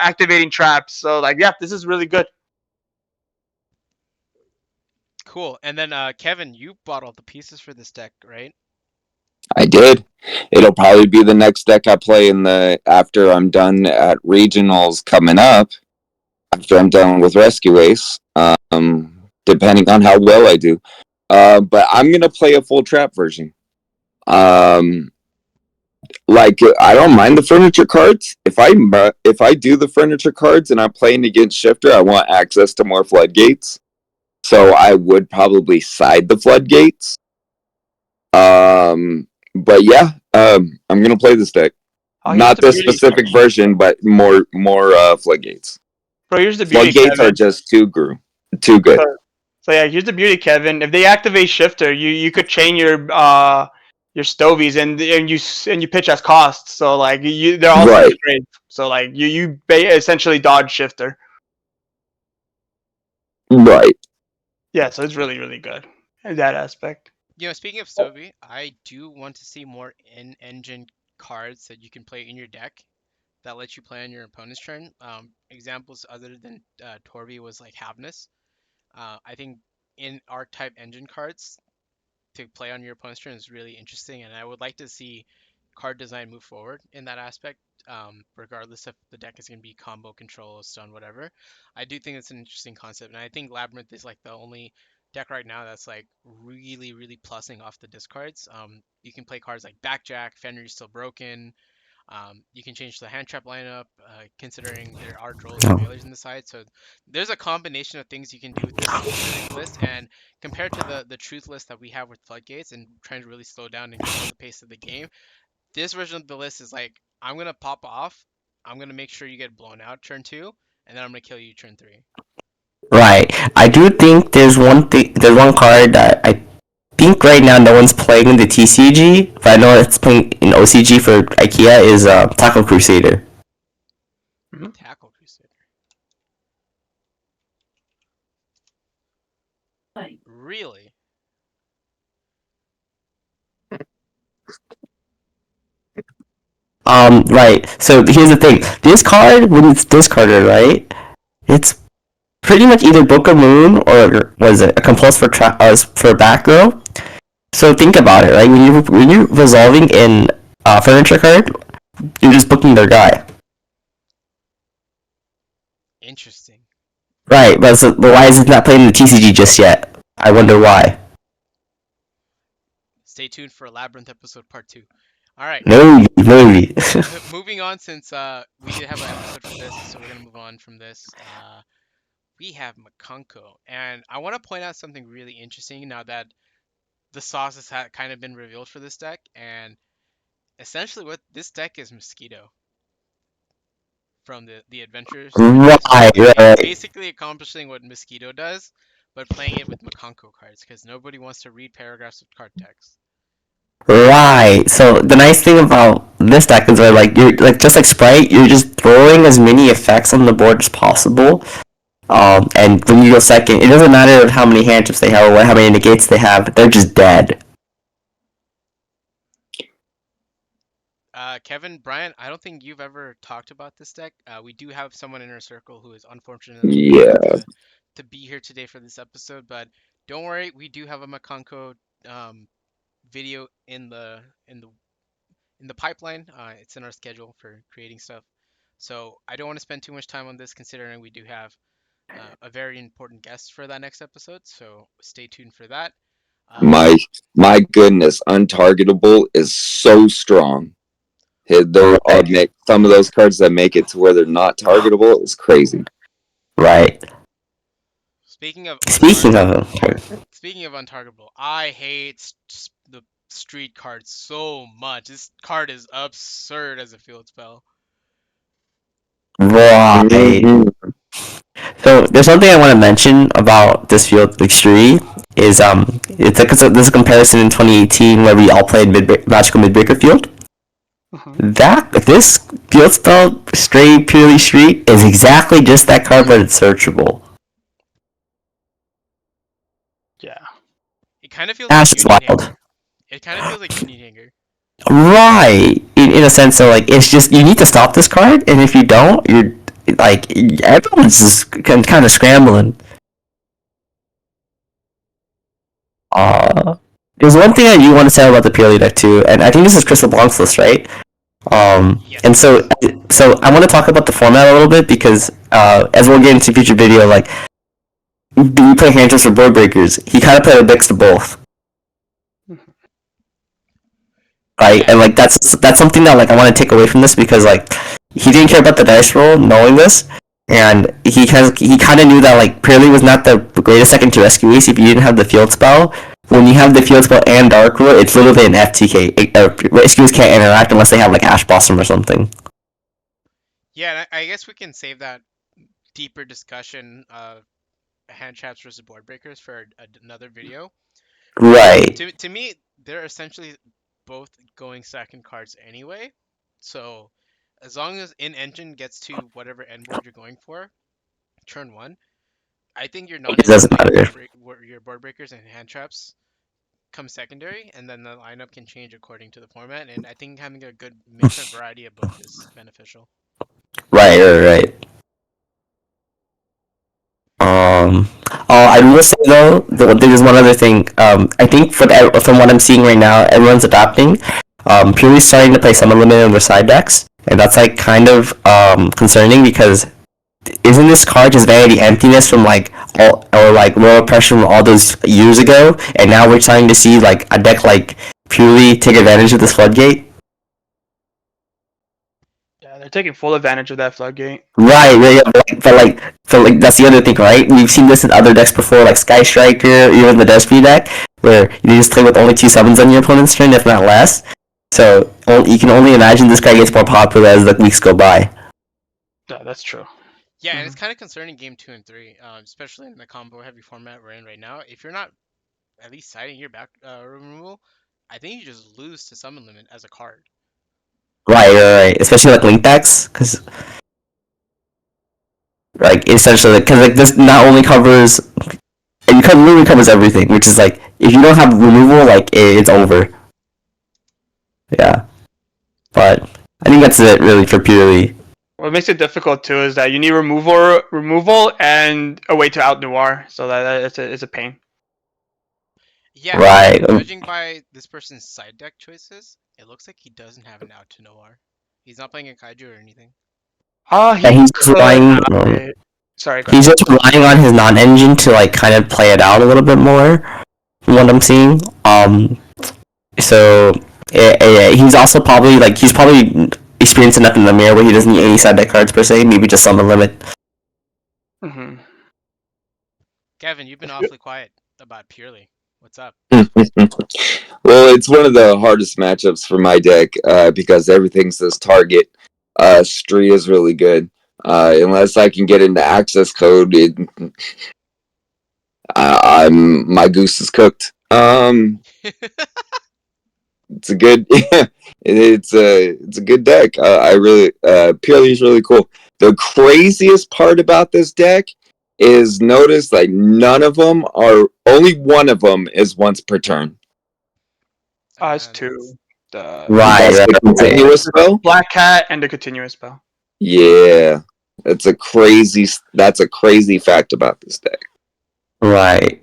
activating traps. So like yeah, this is really good. Cool. And then Kevin, you bought all the pieces for this deck, right? I did. It'll probably be the next deck I play in the after I'm done at regionals coming up. After I'm done with Rescue Ace, depending on how well I do. But I'm gonna play a full trap version. Um, like I don't mind the furniture cards. If I do the furniture cards and I'm playing against Shifter, I want access to more floodgates. So I would probably side the floodgates. But yeah, I'm gonna play this deck. Oh, here's Not the this beauty, specific version, but more floodgates. bro. Here's the beauty, Floodgates are Kevin. just too good. So yeah, here's the beauty, Kevin. If they activate Shifter, you could chain your stovies and you pitch as cost. So like they're also in Right, the grave. So like essentially dodge Shifter. right. Yeah, so it's really good in that aspect. Speaking of Stovey, I do want to see more in-engine cards that you can play in your deck that let you play on your opponent's turn. Examples other than Torby was like Havness. I think in archetype engine cards to play on your opponent's turn is really interesting, and I would like to see card design move forward in that aspect. Regardless if the deck is going to be combo, control, stun, whatever. I do think it's an interesting concept, and I think Labyrinth is like the only deck right now that's like really plussing off the discards. You can play cards like Backjack, Fenrir's Still Broken, you can change the hand trap lineup, considering there are drolls and No. veilers in the side. So there's a combination of things you can do with this specific list. And compared to the truth list that we have with floodgates and trying to really slow down and control the pace of the game, this version of the list is like, I'm gonna pop off, I'm gonna make sure you get blown out turn two, and then I'm gonna kill you turn three. Right. I do think there's one card that I think right now no one's playing in the TCG, but I know it's playing in OCG for IKEA is Taco Crusader. Mhm. Tackle Crusader. Really? Right. So here's the thing. This card, when it's discarded, right, it's pretty much either Book of Moon or was it a compulse for back row. So think about it, right? When you're resolving in furniture card, you're just booking their guy. Interesting. Right, but why is it not playing in the TCG just yet? I wonder why. Stay tuned for Labyrinth episode part two. All right. No, maybe. Moving on, since we did have an episode for this, so we're gonna move on from this. We have Makanko, and I want to point out something really interesting now that the sauce has kind of been revealed for this deck, and essentially what this deck is Mosquito from the Adventure Sprite Right, list. It's right, basically accomplishing what Mosquito does, but playing it with Makanko cards because nobody wants to read paragraphs of card text. right. So the nice thing about this deck is that like you're like just like Sprite, you're just throwing as many effects on the board as possible. And when you go second, it doesn't matter how many hand chips they have or how many negates they have. They're just dead. Kevin, Brian, I don't think you've ever talked about this deck. We do have someone in our circle who is unfortunately unable Yeah, to be here today for this episode, but don't worry, we do have a Makanko um, video in the pipeline. It's in our schedule for creating stuff. So I don't want to spend too much time on this, considering we do have a very important guest for that next episode. So stay tuned for that. Um, my my goodness, untargetable is so strong. Right, Some of those cards that make it to where they're not targetable is crazy. right. speaking of Speaking of untargetable, them, I hate the street card so much. This card is absurd as a field spell. right. Mhm. So there's something I want to mention about this field like Shuri is it's like this comparison in 2018 where we all played magical midbreaker field. Mhm. That this field spell straight purely street is exactly just that card, but it's searchable. Yeah. It kind of feels like That's just Union wild. Hanger. It kind of feels like Union Hanger. Right. In a sense, so like it's just you need to stop this card, and if you don't, you're like everyone's just kind of scrambling. There's one thing I do want to say about the purely deck too, and I think this is Crystal Blanc's list, right? Yes, And it is. so I want to talk about the format a little bit because as we'll get into future video, like you play hand for board breakers, he kind of played a mix of both, right? Yeah, And like that's something that like I want to take away from this because like he didn't care about the dice roll, knowing this, and he kind of knew that like purely was not the greatest second to rescue ace if you didn't have the field spell. When you have the field spell and dark roll, it's literally an FTK. Rescuers can't interact unless they have like Ash Blossom or something. yeah. And I guess we can save that deeper discussion of hand traps versus board breakers for another video. But Right. to me, they're essentially both going second cards anyway. So as long as in engine gets to whatever end board you're going for, turn one, I think your It non-engine doesn't matter. your board breakers and hand traps come secondary, and then the lineup can change according to the format. And I think having a good mix and variety of both is beneficial. Right, right, right. I will say though, there's one other thing. I think from what I'm seeing right now, everyone's adopting. Purely starting to play some limited on their side decks, and that's like kind of concerning because isn't this card just vanity emptiness from like all or like lower pressure from all those years ago, and now we're starting to see like a deck like purely take advantage of this floodgate. Yeah, they're taking full advantage of that floodgate. Right, yeah, yeah, but like that's the other thing, right? We've seen this in other decks before, like Sky Striker, even the Despy deck, where you just play with only 2 summons on your opponent's turn, if not less. So you can only imagine this guy gets more popular as the weeks go by. Yeah, that's true. Yeah, and Mhm. it's kind of concerning game two and three, especially in the combo heavy format we're in right now. If you're not at least siding your back removal, I think you just lose to summon limit as a card. Right, right, right. Especially like link decks, because like essentially, because like this not only covers, it literally covers everything, which is like if you don't have removal, like it's over. Yeah, but I think that's it really for purely. What makes it difficult too is that you need removal, and a way to out Noir. So that it's a pain. Yeah, Right. and judging by this person's side deck choices, it looks like he doesn't have an out to Noir. He's not playing a kaiju or anything. Yeah, He he's just could relying. have it. Sorry, go He's ahead. just relying on his non-engine to like kind of play it out a little bit more. From what I'm seeing. So he's also probably like he's probably experienced enough in the mirror where he doesn't need any side deck cards per se. Maybe just summon limit. Hmm. Kevin, you've been awfully quiet about purely. What's up? Well, it's one of the hardest matchups for my deck because everything says target. Stree is really good. Unless I can get into access code, I'm my goose is cooked. It's a good, yeah, it's a good deck. I really Purely is really cool. The craziest part about this deck is notice like none of them are only one of them is once per turn. Us And two. Right, That's right, the right. continuous spell. Black Cat and the continuous spell. Yeah, that's a crazy fact about this deck. Right.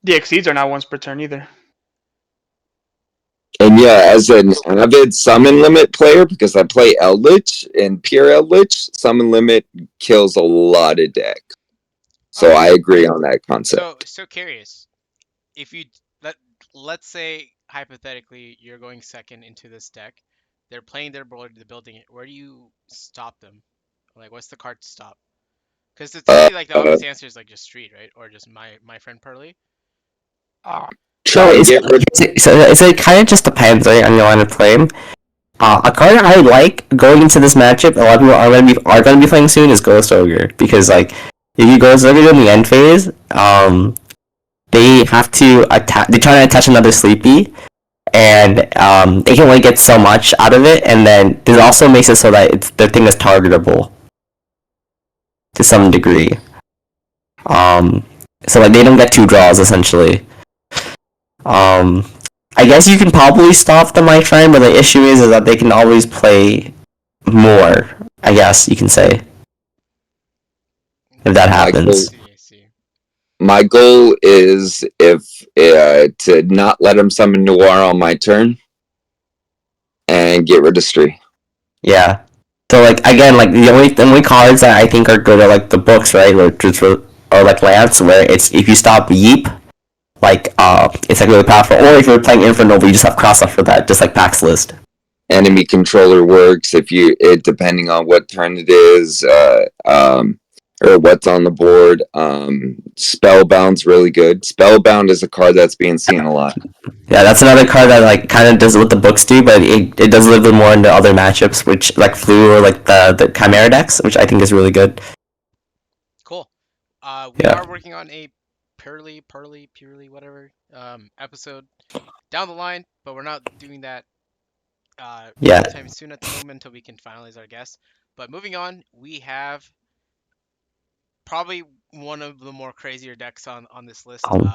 The exceeds are not once per turn either. And yeah, as an avid summon limit player, because I play Eldritch and pure Eldritch, summon limit kills a lot of decks. So okay, I agree on that so concept. so curious. If you let let's say hypothetically you're going second into this deck, they're playing their board, they're building it. Where do you stop them? Like, what's the card to stop? Because to Uh, me, like the uh, obvious answer is like just Street, right? Or just my friend Pearly. Ah, No, Try and get rid. it's it kind of just depends, right, on your line of play. A card I like going into this matchup, a lot of people are gonna be playing soon, is Ghost Ogre, because like if you Ghost Ogre in the end phase, they have to attack. They try to attach another Sleepy, and they can only get so much out of it, and then this also makes it so that their thing is targetable to some degree. Um, so like they don't get two draws essentially. Um, I guess you can probably stop them, my friend, but the issue is that they can always play more. I guess you can say if that My I goal, happens. see, I see. my goal is if to not let him summon Noir on my turn and get rid of Stree. Yeah. So like again, like the only cards that I think are good are like the books, right? Or like Lance, where it's if you stop Yeep, like it's like really powerful. Or if you're playing Infernova, you just have cross up for that, just like Pax list. Enemy controller works if you it depending on what turn it is, or what's on the board. Spellbound's really good. Spellbound is a card that's being seen a lot. Yeah, that's another card that like kind of does what the books do, but it does a little bit more into other matchups, which like Flu or like the Chimera decks, which I think is really good. Cool. We Yeah, are working on a purely, whatever episode down the line, but we're not doing that yeah. anytime soon at the moment until we can finalize our guests. But moving on, we have probably one of the more crazier decks on this list. Um,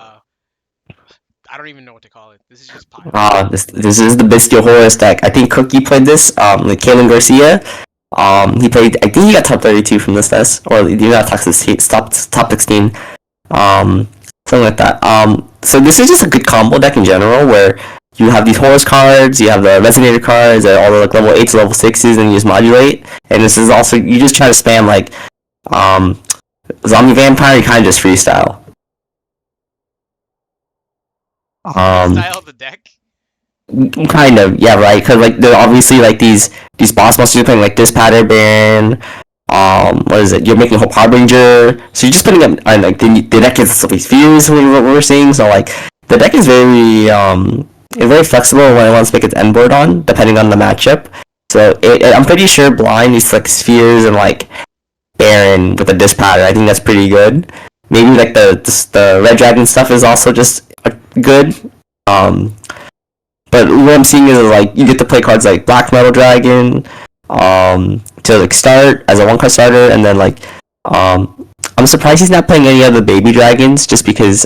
I don't even know what to call it. This is just piles. this is the Bistio Horus deck. I think Cookie played this. Like Kalen Garcia. He played. I think he got top 32 from this test, or he got top 16. Something like that. So this is just a good combo deck in general, where you have these horse cards, you have the resonator cards, and all the like level 8s, level 6s, and you just modulate. And this is also you just try to spam like um, zombie vampire. You kind of just freestyle. Um, Freestyle the deck. Kind of, yeah, right. Because like they're obviously like these boss monsters you're playing like Dispatter Baron. What is it? You're making Hope Harbinger. So you're just putting up on like the deck is these views. What we're seeing. So like the deck is it's very flexible when it wants to make its end board on, depending on the matchup. So I'm pretty sure blind is like spheres and like Baron with a Dispatter. I think that's pretty good. Maybe like the Red Dragon stuff is also just good. Um, but what I'm seeing is like you get to play cards like Black Metal Dragon, to like start as a one card starter, and then like I'm surprised he's not playing any of the baby dragons, just because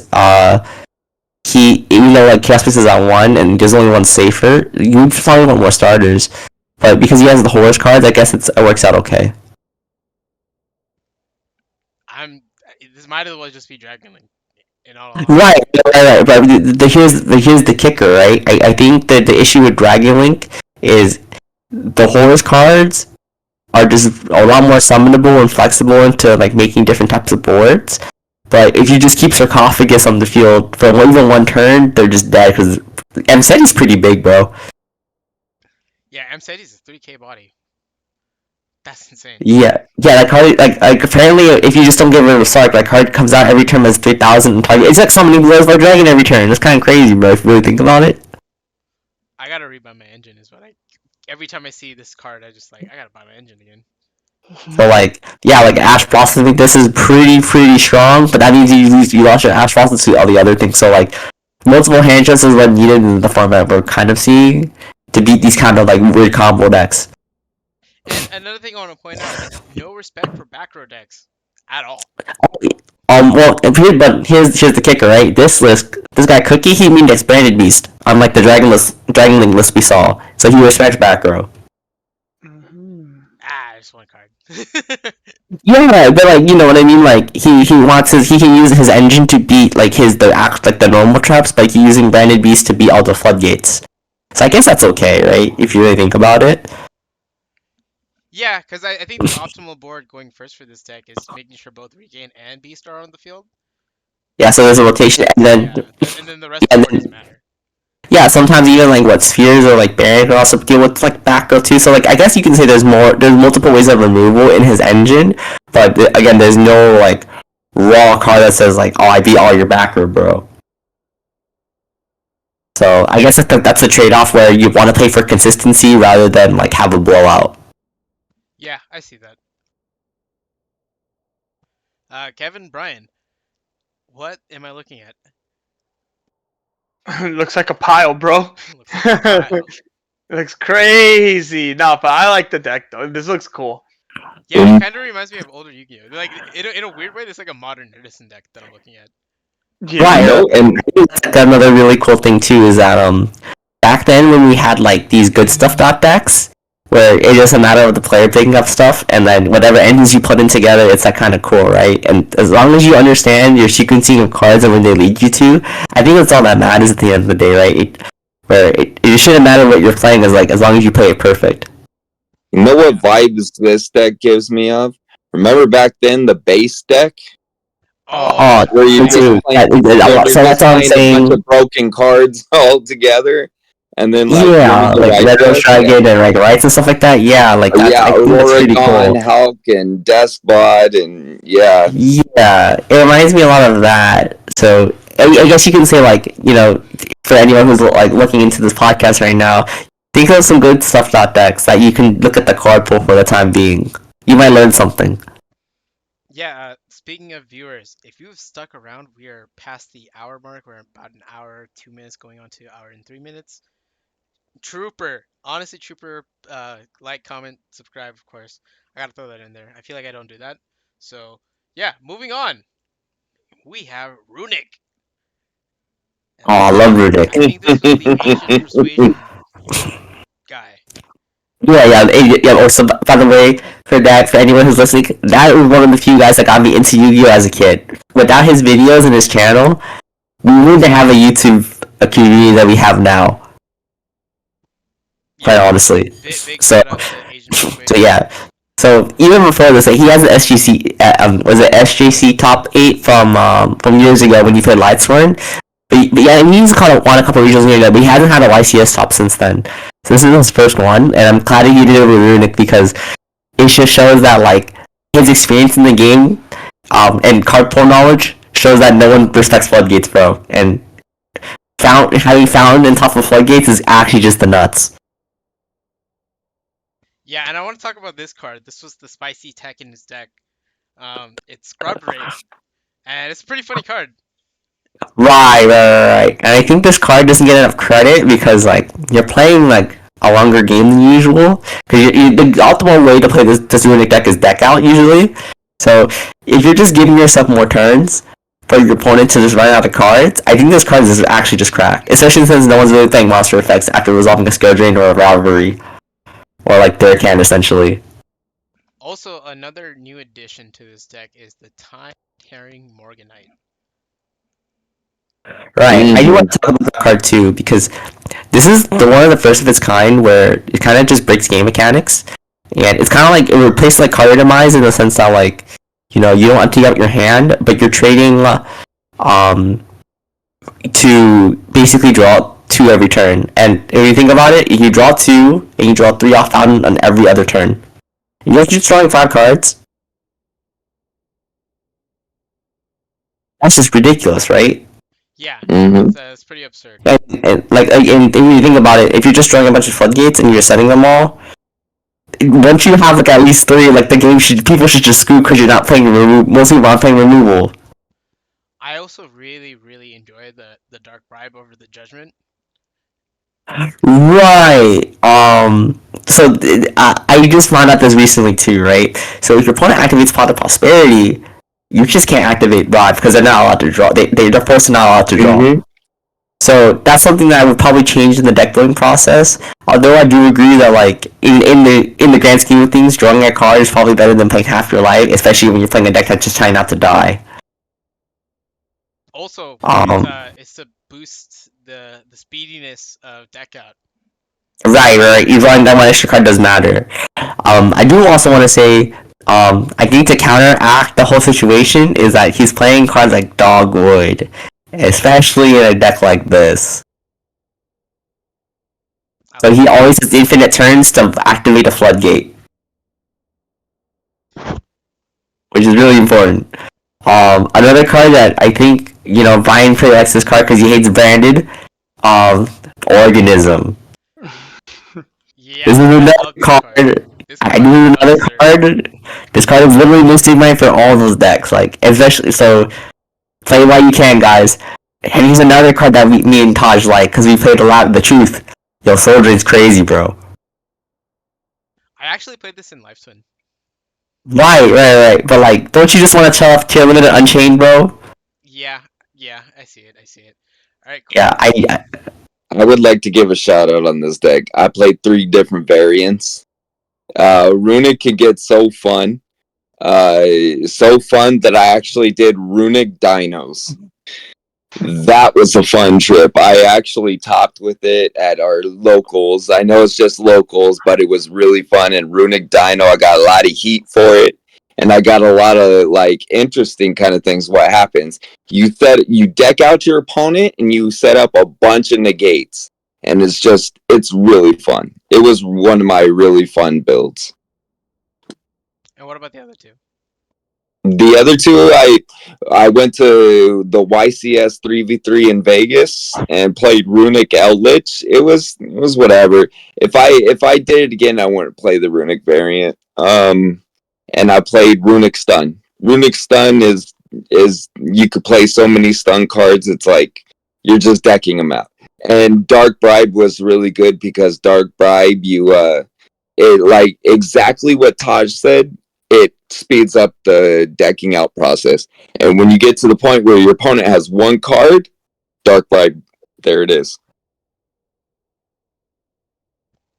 he even though like Chaos Beast is at one and there's only one safer, you would probably want more starters. But because he has the horse cards, I guess it works out okay. I'm. This might as well just be Dragon Link. In all Right, honesty. right. But here's the kicker, right? I think that the issue with Dragon Link is the horse cards are just a lot more summonable and flexible into like making different types of boards. But if you just keep Sarcophagus on the field for even one turn, they're just dead because Mseti's pretty big, bro. Yeah, M City's a 3K body. That's insane. Yeah, that card, like apparently, if you just don't get rid of Sark, that card comes out every turn as 3,000 target. It's like summoning Blows by Dragon every turn. That's kind of crazy, bro, if you really think about it. I gotta rebuy my engine. Is what I. Every time I see this card, I just like I gotta buy my engine again. So, like, yeah, like Ash Blossom, I think this is pretty strong, but that means you lost your Ash Blossom to all the other things. So, like, multiple hand shots is what needed in the format we're kind of seeing to beat these kind of, like, weird combo decks. And another thing I want to point out is no respect for back row decks at all. Well, but here's the kicker, right? This guy Cookie, he mean it's Branded Beast, unlike the Dragon Link list we saw. So he respects back row. Just one card. Yeah, but like you know what I mean. Like he can use his engine to beat like the normal traps, but he's using Branded Beast to beat all the floodgates. So I guess that's okay, right? If you really think about it. Yeah, because I think the optimal board going first for this deck is making sure both Regain and Beast are on the field. Yeah, so there's a rotation, and then And then the rest of the board doesn't matter. yeah, sometimes even like what spheres or like Baron can also deal with like back row too. So like I guess you can say there's multiple ways of removal in his engine, but again, there's no like raw card that says like, oh, I beat all your back row, bro. So I guess that's a trade-off where you want to play for consistency rather than like have a blowout. Yeah, I see that. Kevin, Brian, what am I looking at? Looks like a pile, bro. Looks like a pile. It looks crazy. No, but I like the deck though. This looks cool. Yeah, it kind of reminds me of older Yu-Gi-Oh. Like in a weird way, it's like a modern Edison deck that I'm looking at. Yeah. Right, and another really cool thing too is that back then when we had like these good stuff dot decks where it's just a matter of the player picking up stuff and then whatever engines you put in together, it's that kind of cool, right? And as long as you understand your sequencing of cards and when they lead you to, I think that's all that matters at the end of the day, right? It shouldn't matter what you're playing as long as you play it perfect. You know what vibes this deck gives me of? Remember back then the base deck? Oh, Where you me just too. playing, So that's what I'm a saying. bunch of broken cards all together, and then like Yeah, the like right Red Rose deck, Dragon and like rights and stuff like that. Yeah, like that's yeah, I think that's pretty Oregon, cool. Hulk, and Despot, and yeah. Yeah, it reminds me a lot of that. So I guess you can say like for anyone who's like looking into this podcast right now, think of some good stuff dot decks that you can look at the card pool for the time being. You might learn something. Yeah, speaking of viewers, if you've stuck around, we are past the hour mark. We're about an hour, 2 minutes, going on to an hour and 3 minutes. Trooper, honestly, Trooper, like, comment, subscribe, of course. I gotta throw that in there. I feel like I don't do that. So, yeah, moving on. We have Runic. Oh, I love Rudick. I think this was the Asian persuasion guy. Yeah. Also, by the way, for anyone who's listening, that was one of the few guys that got me into Yu-Gi-Oh as a kid. Without his videos and his channel, we wouldn't have a community that we have now. Quite honestly. Big So, shout out to Asian persuasion. so yeah. So even before this, like, he has an SGC. Was it SJC top 8 from years ago when he played Lightsworn? But yeah, and he's won a couple of regionals here, but he hasn't had a YCS top since then. So this is his first one, and I'm glad he did it with Runic because it just shows that like his experience in the game, and Cardpool knowledge shows that no one respects floodgates, bro. And having found in top of floodgates is actually just the nuts. Yeah, and I want to talk about this card. This was the spicy tech in his deck. It's Scrub Raid, and it's a pretty funny card. Right. And I think this card doesn't get enough credit because like you're playing like a longer game than usual. Because the optimal way to play this Runic deck is deck out usually. So if you're just giving yourself more turns for your opponent to just run out of cards, I think this card is actually just cracked. Especially since no one's really playing monster effects after resolving a skill drain or a rivalry. Or like their can essentially. Also, another new addition to this deck is the Time Tearing Morganite. Right. I do want to talk about that card too because this is one of the first of its kind where it kind of just breaks game mechanics, and it's kind of like it replaced like card demise in the sense that like you don't empty out your hand, but you're trading to basically draw 2 every turn. And if you think about it, you draw 2 and you draw 3 off on every other turn. You're just drawing 5 cards. That's just ridiculous, right? Yeah, Mm-hmm. it's pretty absurd. And when you think about it, if you're just drawing a bunch of floodgates and you're setting them all, once you have like at least three, like the game should people should just screw because you're not playing most people aren't playing removal. I also really enjoy the Dark Bribe over the Judgment. Right. I just found out this recently too, right? So if your opponent activates Pot of Prosperity, you just can't activate Bribe because they're not allowed to draw. They're forced to not allowed to draw. Mm-hmm. So that's something that I would probably change in the deck building process. Although I do agree that like in the grand scheme of things, drawing a card is probably better than playing half your life, especially when you're playing a deck that's just trying not to die. Also, Um, it's to boost the speediness of deck out. right. You drawing that one extra card does matter. I do also want to say, I think to counteract the whole situation is that he's playing cards like Dogwood, especially in a deck like this. I So like he that. always has infinite turns to activate a floodgate, which is really important. Another card that I think Brian pretty likes this card because he hates branded. Um, Organism. This Yeah, is I another love this card. card. This I card is do another absurd. card. This card is literally listing mine for all those decks. Like especially so, play while you can, guys. And here's another card that me and Taj like because we played a lot of the truth. Yo, Soldier's crazy, bro. I actually played this in Life Twin. Right. But like, don't you just want to chill off tier limited Unchained, bro? Yeah, yeah, I see it. I see it. All right, Yeah, cool. I would like to give a shout out on this deck. I played 3 different variants. Runic can get so fun. So fun that I actually did Runic Dinos. That was a fun trip. I actually topped with it at our locals. I know it's just locals, but it was really fun. And Runic Dino, I got a lot of heat for it, and I got a lot of like interesting kind of things. What happens? You deck out your opponent, and you set up a bunch of negates, and it's really fun. It was one of my really fun builds. And what about the other two? The other two, I went to the YCS 3v3 in Vegas and played Runic Eldritch. It was whatever. If I did it again, I wouldn't play the Runic variant. And I played Runic Stun. Runic Stun is you could play so many stun cards. It's like you're just decking them out. And Dark Bribe was really good because Dark Bribe, it like exactly what Taj said, it speeds up the decking out process. And when you get to the point where your opponent has one card, Dark Bribe, there it is.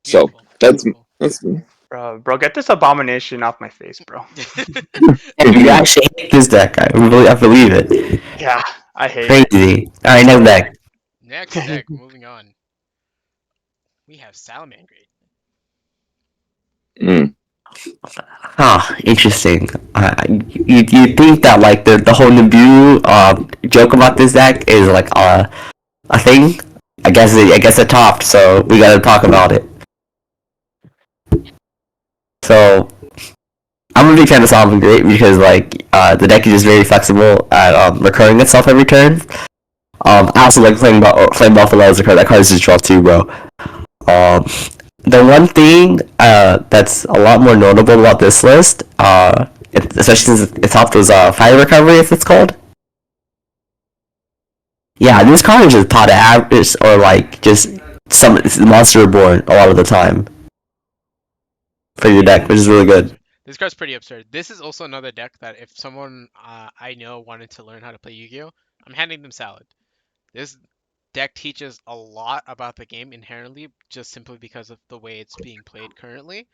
So Beautiful, that's beautiful. that's Bro, get this abomination off my face, bro. and you actually hate this deck. I believe it. Yeah, I hate it. Crazy. All right, next deck. Next deck, moving on. We have Salamangreat. mm, Interesting. You think that like the whole Nibiru joke about this deck is like a thing? I guess it topped, so we gotta talk about it. So I'm a big fan of Solving Great because like the deck is just very flexible at recurring itself every turn. I also like Flame Buffalo as a card. That card is just draw too, bro. Um, the one thing that's a lot more notable about this list, especially since it's topped, was Fire Recovery, if it's called. Yeah, this card is just pot average or like just some monster reborn a lot of the time for your Yeah, deck, which is really pretty good. absurd. This card's pretty absurd. This is also another deck that if someone I know wanted to learn how to play Yu-Gi-Oh, I'm handing them Salad. This deck teaches a lot about the game inherently, just simply because of the way it's being played currently.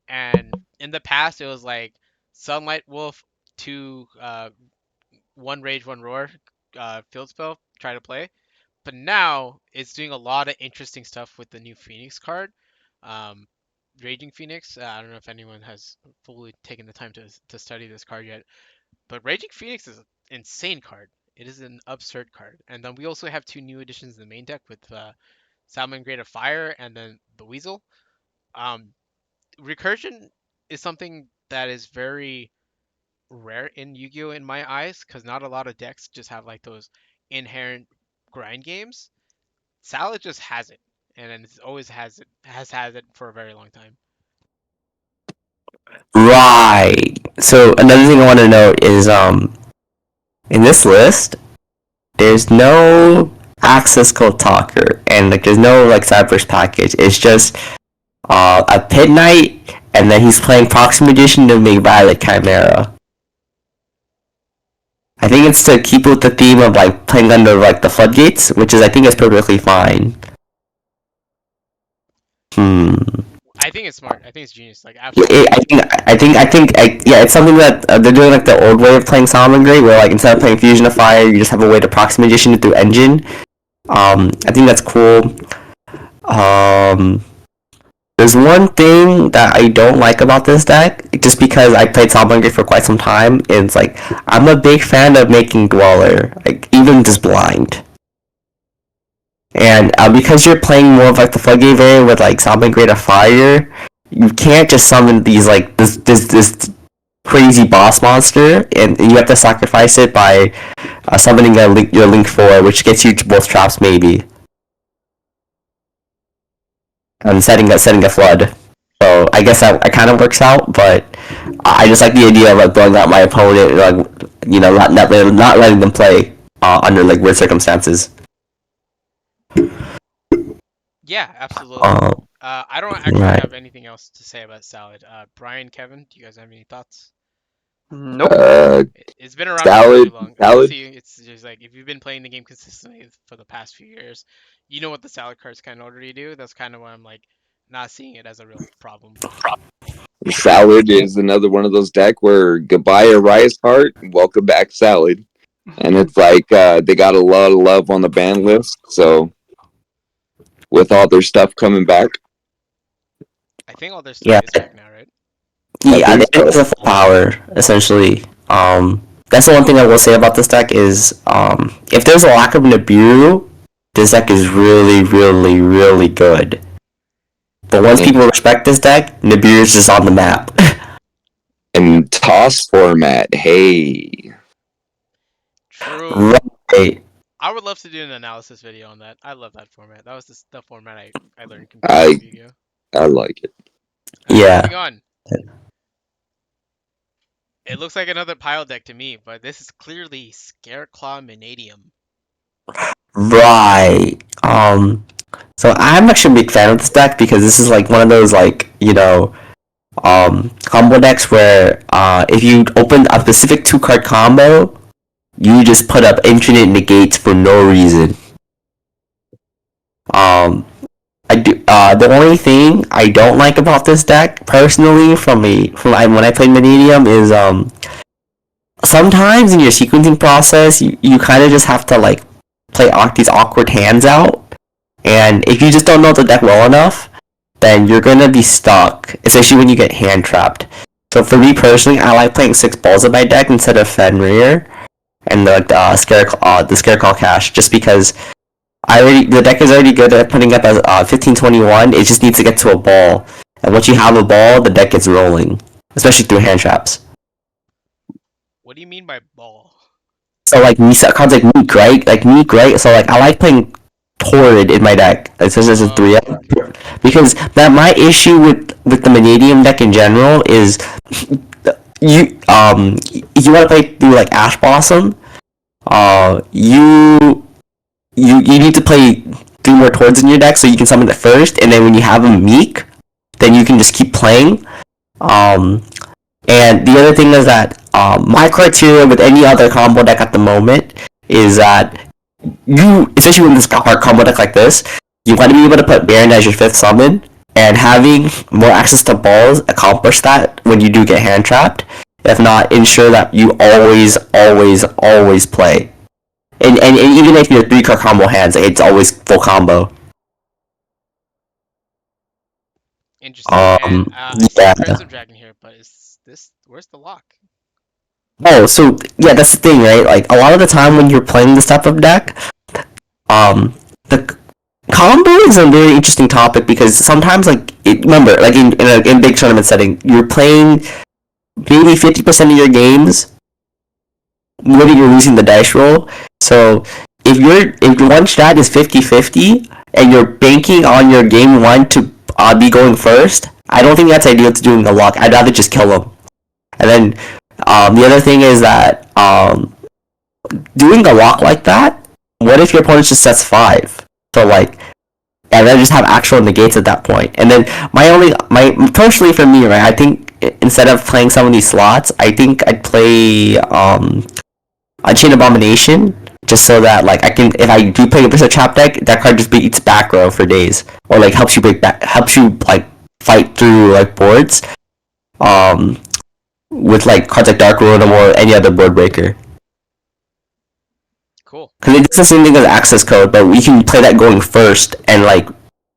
And in the past, it was like Sunlight Wolf, two, one Rage, one Roar, field spell, try to play. But now it's doing a lot of interesting stuff with the new Phoenix card. Um, Raging Phoenix. I don't know if anyone has fully taken the time to study this card yet, but Raging Phoenix is an insane card. It is an absurd card. And then we also have two new additions in the main deck with Salmon Grade of Fire and then the Weasel. Um, Recursion. is something that is very rare in Yu-Gi-Oh in my eyes, because not a lot of decks just have like those inherent grind games. Salad just has it, and it's always has had it for a very long time. Right. So another thing I want to note is in this list there's no access code talker and like there's no like Cyberse package. It's just a Pit Knight and then he's playing Proxy Magician to make Violet Chimera. I think it's to keep with the theme of like playing under like the floodgates, which is I think is perfectly fine. I think it's smart. I think it's genius. Like absolutely. Yeah, it's something that they're doing like the old way of playing Salamangreat, where like instead of playing Fusion of Fire, you just have a way to Proxy Magician it through Engine. I think that's cool. There's one thing that I don't like about this deck, just because I played Salamangreat for quite some time. It's like I'm a big fan of making Dweller, like even just blind. And because you're playing more of like the floodgate variant with like Salamangreat of Fire, you can't just summon these like this crazy boss monster, and you have to sacrifice it by summoning your Link 4, which gets you both traps maybe, and setting a flood. So I guess that kind of works out, but I just like the idea of like blowing out my opponent, like not letting them play under like weird circumstances. Yeah, absolutely. Um, I don't actually right. have anything else to say about Salad. Brian, Kevin, do you guys have any thoughts? Nope. It's been around for way too long. Salad. Honestly, it's just like if you've been playing the game consistently for the past few years, you know what the salad cards kind of already do. That's kind of why I'm like not seeing it as a real problem. Salad is another one of those deck where goodbye Arias Heart, welcome back Salad. And it's like they got a lot of love on the ban list, so with all their stuff coming back. I think all their stuff Yeah. is back now, right? Yeah, think it's so. a full power essentially. That's the one thing I will say about this deck is if there's a lack of Nibiru, this deck is really, really, really good. But once people respect this deck, Nibiru is just on the map. And toss format, hey. True. Right. I would love to do an analysis video on that. I love that format. That was the format I learned I competitive Yu-Gi-Oh. I like it. Yeah. Moving on. It looks like another pile deck to me, but this is clearly Scareclaw Manadium. Right. So I'm actually a big fan of this deck because this is like one of those like, combo decks where if you open a specific 2-card combo, you just put up infinite negates for no reason. I do. The only thing I don't like about this deck, personally, from when I played Medium, is sometimes in your sequencing process, you kind of just have to like play these awkward hands out, and if you just don't know the deck well enough, then you're gonna be stuck, especially when you get hand trapped. So for me personally, I like playing 6 balls in my deck instead of Fenrir and the Scareclaw Cash, just because the deck is already good at putting up as 15-21. It just needs to get to a ball, and once you have a ball, the deck gets rolling, especially through hand traps. What do you mean by ball? So like cards like Meek, right? Like Meek, right? So like I like playing Torrid in my deck. It says it's a 3 because that my issue with the Manadium deck in general is if you want to play through like Ash Blossom, you need to play 3 more Torrids in your deck so you can summon it first, and then when you have a Meek, then you can just keep playing. And the other thing is that my criteria with any other combo deck at the moment is that especially with this hard combo deck like this, you want to be able to put Baron as your 5th summon, and having more access to balls accomplish that when you do get hand trapped. If not, ensure that you always, always, always play. And even if you're 3-card combo hands, it's always full combo. Interesting. And I see Yeah. Crimson Dragon here, but where's the lock? Oh, so yeah, that's the thing, right? Like a lot of the time when you're playing this type of deck, the combo is a very interesting topic because sometimes remember in big tournament setting you're playing maybe 50% of your games when you're losing the dice roll. So if one strat is 50-50 and you're banking on your game one to be going first, I don't think that's ideal to doing a lock. I'd rather just kill them. And then the other thing is that doing a lock like that, what if your opponent just sets 5? So and then just have actual negates at that point. And then personally for me, right, I think instead of playing some of these slots, I think I'd play a Chain Abomination, just so that I can, if I do play a trap deck, that card just beats back row for days, or helps you fight through boards, with cards like Dark Rotom or any other board breaker. Cool. Because it does the same thing as access code, but we can play that going first and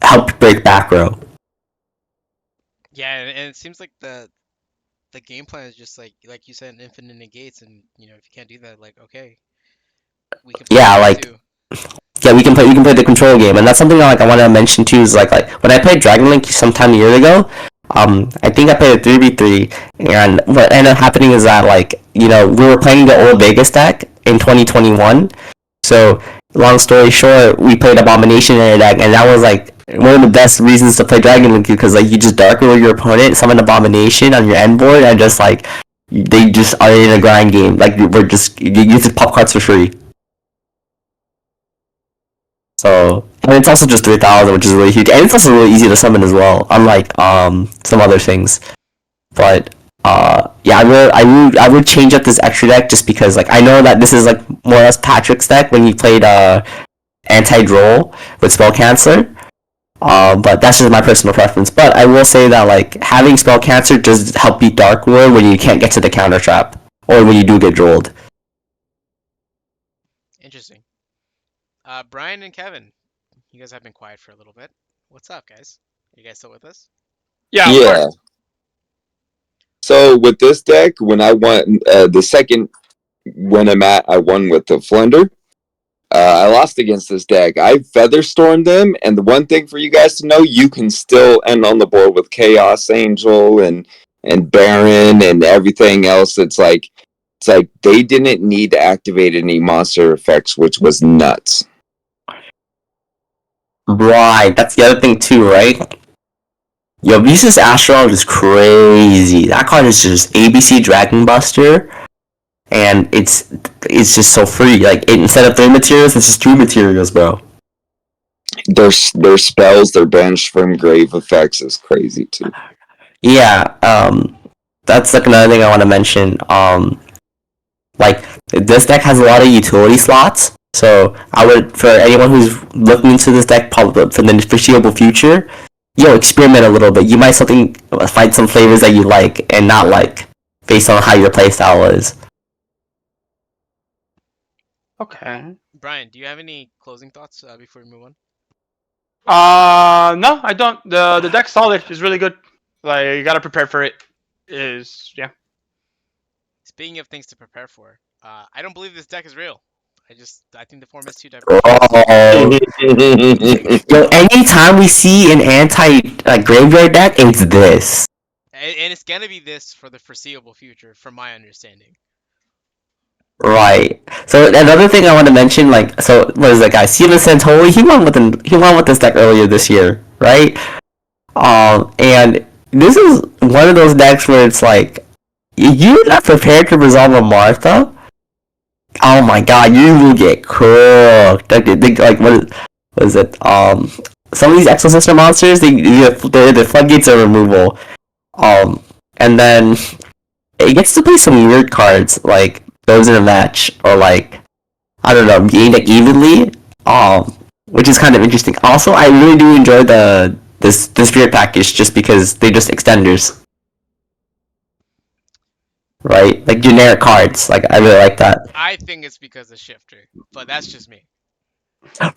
help break back row. Yeah, and it seems like the game plan is just like you said, infinite negates, and if you can't do that, okay, we can play that too. Yeah, we can play the control game, and that's something I want to mention too. Is like when I played Dragon Link sometime a year ago, I think I played a 3v3, and what ended up happening is that we were playing the old Vegas deck in 2021. So long story short, we played Abomination in our deck, and that was one of the best reasons to play Dragon Link, because you just dark roll your opponent, summon Abomination on your end board, and just they just are in a grind game. We're just you just pop cards for free. So, and it's also just 3,000, which is really huge, and it's also really easy to summon as well, unlike some other things. But yeah, I would change up this extra deck just because I know that this is more or less Patrick's deck when he played anti-droll with Spell Canceller. But that's just my personal preference. But I will say that having Spell Canceller does help beat Dark Lord when you can't get to the counter trap, or when you do get drolled. Interesting. Brian and Kevin, you guys have been quiet for a little bit. What's up, guys? Are you guys still with us? Yeah. Yeah. So with this deck, when I won the second when I won with the Flunder. I lost against this deck. I Featherstormed them, and the one thing for you guys to know, you can still end on the board with Chaos Angel and Baron and everything else. It's like they didn't need to activate any monster effects, which was nuts. Right, that's the other thing too, right? Yo, Visas Astrolog is crazy. That card is just ABC Dragon Buster, and it's just so free. Instead of 3 materials, it's just 2 materials, bro. Their spells, their banished from grave effects is crazy too. Yeah, that's another thing I want to mention. This deck has a lot of utility slots, so I would, for anyone who's looking into this deck probably for the foreseeable future, experiment a little bit. You might find some flavors that you like and not like, based on how your playstyle is. Okay. Brian, do you have any closing thoughts before we move on? No, I don't. The deck's solid. It's really good. You gotta prepare for it. Yeah. Speaking of things to prepare for, I don't believe this deck is real. I think the format's too diverse. Oh. Yo, anytime we see an anti-graveyard deck, it's this. And it's gonna be this for the foreseeable future, from my understanding. Right. So another thing I want to mention, so what is that guy? Steven Santoli, he won with this deck earlier this year, right? And this is one of those decks where it's you're not prepared to resolve a Martha. Oh my god, you will get cooked. What is it? Some of these Exosister monsters, the floodgates are removal. And then it gets to play some weird cards, like those in a match, or I don't know, game deck evenly. Which is kind of interesting. Also, I really do enjoy the spirit package just because they're just extenders. Right? Generic cards. I really like that. I think it's because of Shifter, but that's just me.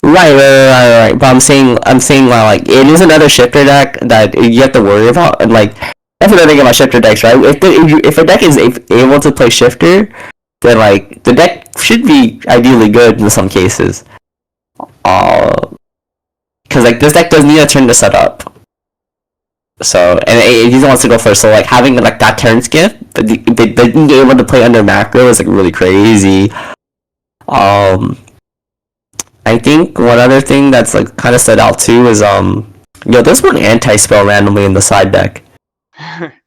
Right. But I'm saying it is another Shifter deck that you have to worry about, and that's another thing about Shifter decks, right? If a deck is able to play Shifter, then the deck should be ideally good in some cases. Because like this deck does need a turn to set up. So and he wants to go first. So like having like that turn skip, but being able to play under macro is like really crazy. I think one other thing that's like kind of stood out too is there's one anti spell randomly in the side deck,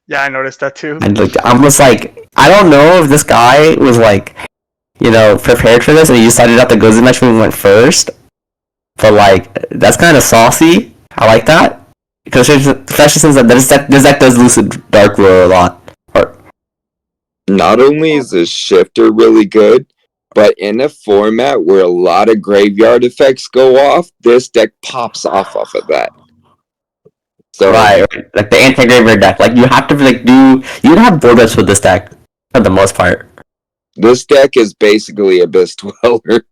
Yeah, I noticed that too. and like I'm just like I don't know if this guy was like prepared for this and he decided not to go to the match when he went first, but like that's kind of saucy. I like that because especially since this deck does Lucid Dark Roar a lot. Not only is the shifter really good, but in a format where a lot of graveyard effects go off, this deck pops off of that. So Right, like the anti-graveyard deck. Like you have to you'd have board wipes with this deck for the most part. this deck is basically Abyss Dweller.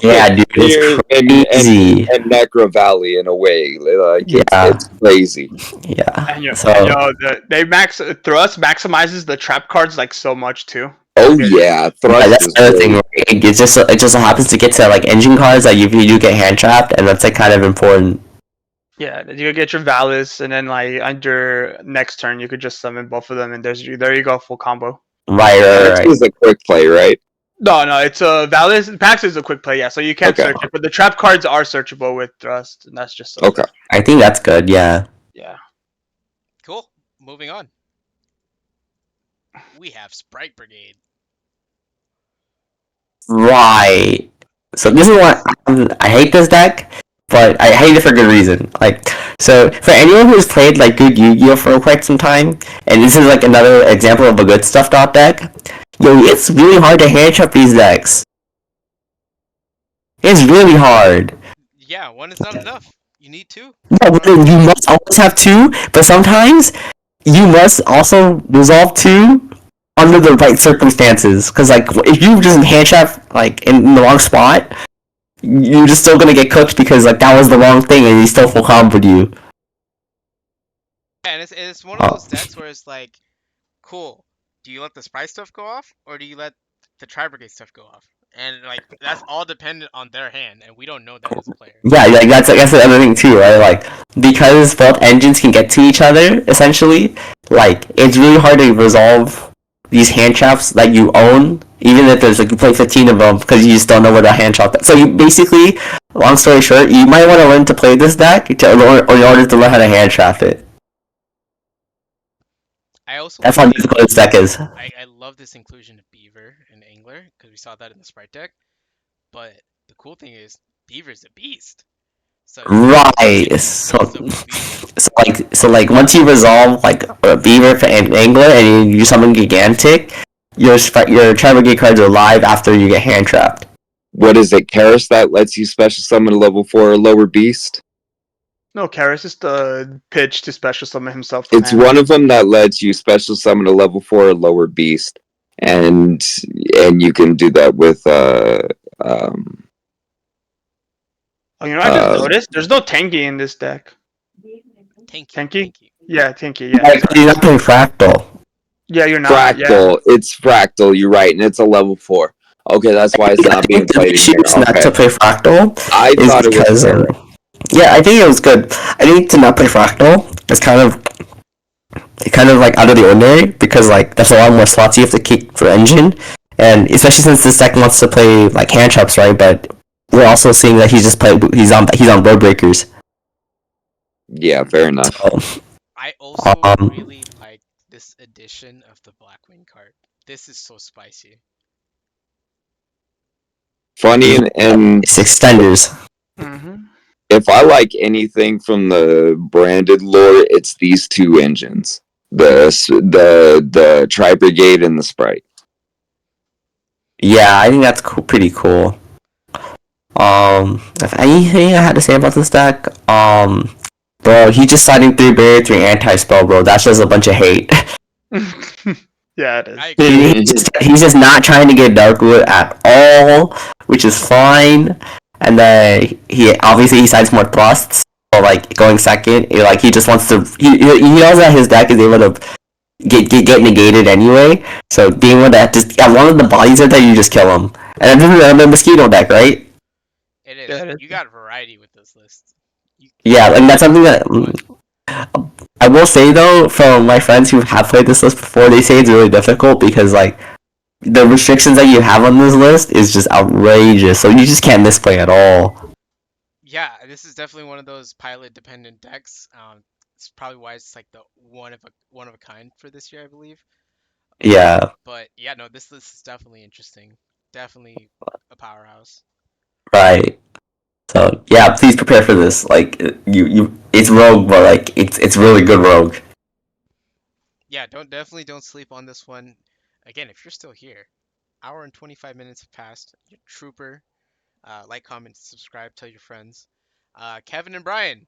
Yeah, dude, Here it's crazy. and Necro Valley in a way. Like Yeah. it's crazy. Yeah. And So they Thrust maximizes the trap cards like so much too. Oh Okay. yeah, Thrust that's is another great. thing. It just so happens to get to like engine cards that you do get hand trapped, and that's like kind of important. Yeah, you get your Valis, and then like on your next turn, you could just summon both of them, and there you go, full combo. Right. This is a quick play, right? No, it's a Valis. Pax is a quick play, yeah. So you can't Okay. search it, but the trap cards are searchable with Thrust, and that's just Okay. I think that's good. Yeah. Yeah. Cool. Moving on. We have Sprite Brigade. Right. So this is what I hate this deck, but I hate it for good reason. Like, so for anyone who's played like good Yu-Gi-Oh for quite some time, and this is like another example of a good stuffed out deck, it's really hard to hand trap these decks. It's really hard. Yeah, one is not enough. You need two. Yeah, but then you must always have two, but sometimes you must also resolve two under the right circumstances. Because like if you just hand trap like in the wrong spot, you're just still gonna get cooked because like that was the wrong thing and he still full comboed you. Yeah, and it's one of those decks where it's like, cool. Do you let the Sprite stuff go off, or do you let the Tri Brigade stuff go off? And like that's all dependent on their hand, and we don't know that as a player. Yeah, like that's the other thing too, right? Like because both engines can get to each other essentially, like it's really hard to resolve these hand traps that you own, even if there's like you play 15 of them because you just don't know where to hand trap. So you basically, long story short, you might want to learn to play this deck in order to learn how to hand trap it. I also That's how difficult this deck is. I love this inclusion of Beaver and Angler because we saw that in the Sprite deck. But the cool thing is Beaver's a beast. So Right. So like once you resolve like a Beaver and Angler and you summon Gigantic, your Tri Brigade cards are live after you get hand trapped. What is it, Karis, that lets you special summon a level 4 or lower beast? No, Karis is the pitch to special summon himself. It's one of them that lets you special summon a level 4 or lower beast, and you can do that with Oh, you know, I just noticed there's no Tenki in this deck. Tanky. Yeah, Tenki. Yeah, Like, you're not playing Fractal. yeah, you're not. Fractal. Yeah. It's Fractal. You're right, and it's a level 4. Okay, that's why it's not being played in here. Not Okay. to play Fractal. I thought it was. Yeah, I think it was good. I think to not play Fractal is kind of like out of the ordinary because like there's a lot more slots you have to keep for engine, and especially since this deck wants to play like hand traps, right? But we're also seeing that he's on road breakers. Yeah, fair enough. So, I also really like this edition of the Blackwing card. This is so spicy. Funny and it's extenders. Mm-hmm. if I like anything from the branded lore, it's these two engines: the Tri Brigade and the Sprite. Yeah, I think that's pretty cool. If anything I had to say about this deck, bro, he just citing 3 barrier 3 anti spell, bro. That's just a bunch of hate. Yeah, it is. I agree. He's just not trying to get Darkwood at all, which is fine. And then he cites more thrusts, or like going second. He just wants to. He knows that his deck is able to get negated anyway. So being able to just one of the bodies there that you just kill him. And this is the mosquito deck, right? It is. Yeah, it is. You got variety with this list. Yeah, and that's something that Fun. I will say though, from my friends who have played this list before, they say it's really difficult because like the restrictions that you have on this list is just outrageous. So you just can't misplay at all. Yeah, this is definitely one of those pilot dependent decks. It's probably why it's like the one of a kind for this year, I believe. Yeah, But yeah, no, this list is definitely interesting. Definitely a powerhouse. right. So yeah, please prepare for this. Like it's rogue, but like it's really good rogue. Yeah, don't sleep on this one. Again, if you're still here, hour and 25 minutes have passed. You're a trooper. Like, comment, subscribe, tell your friends. Kevin and Brian,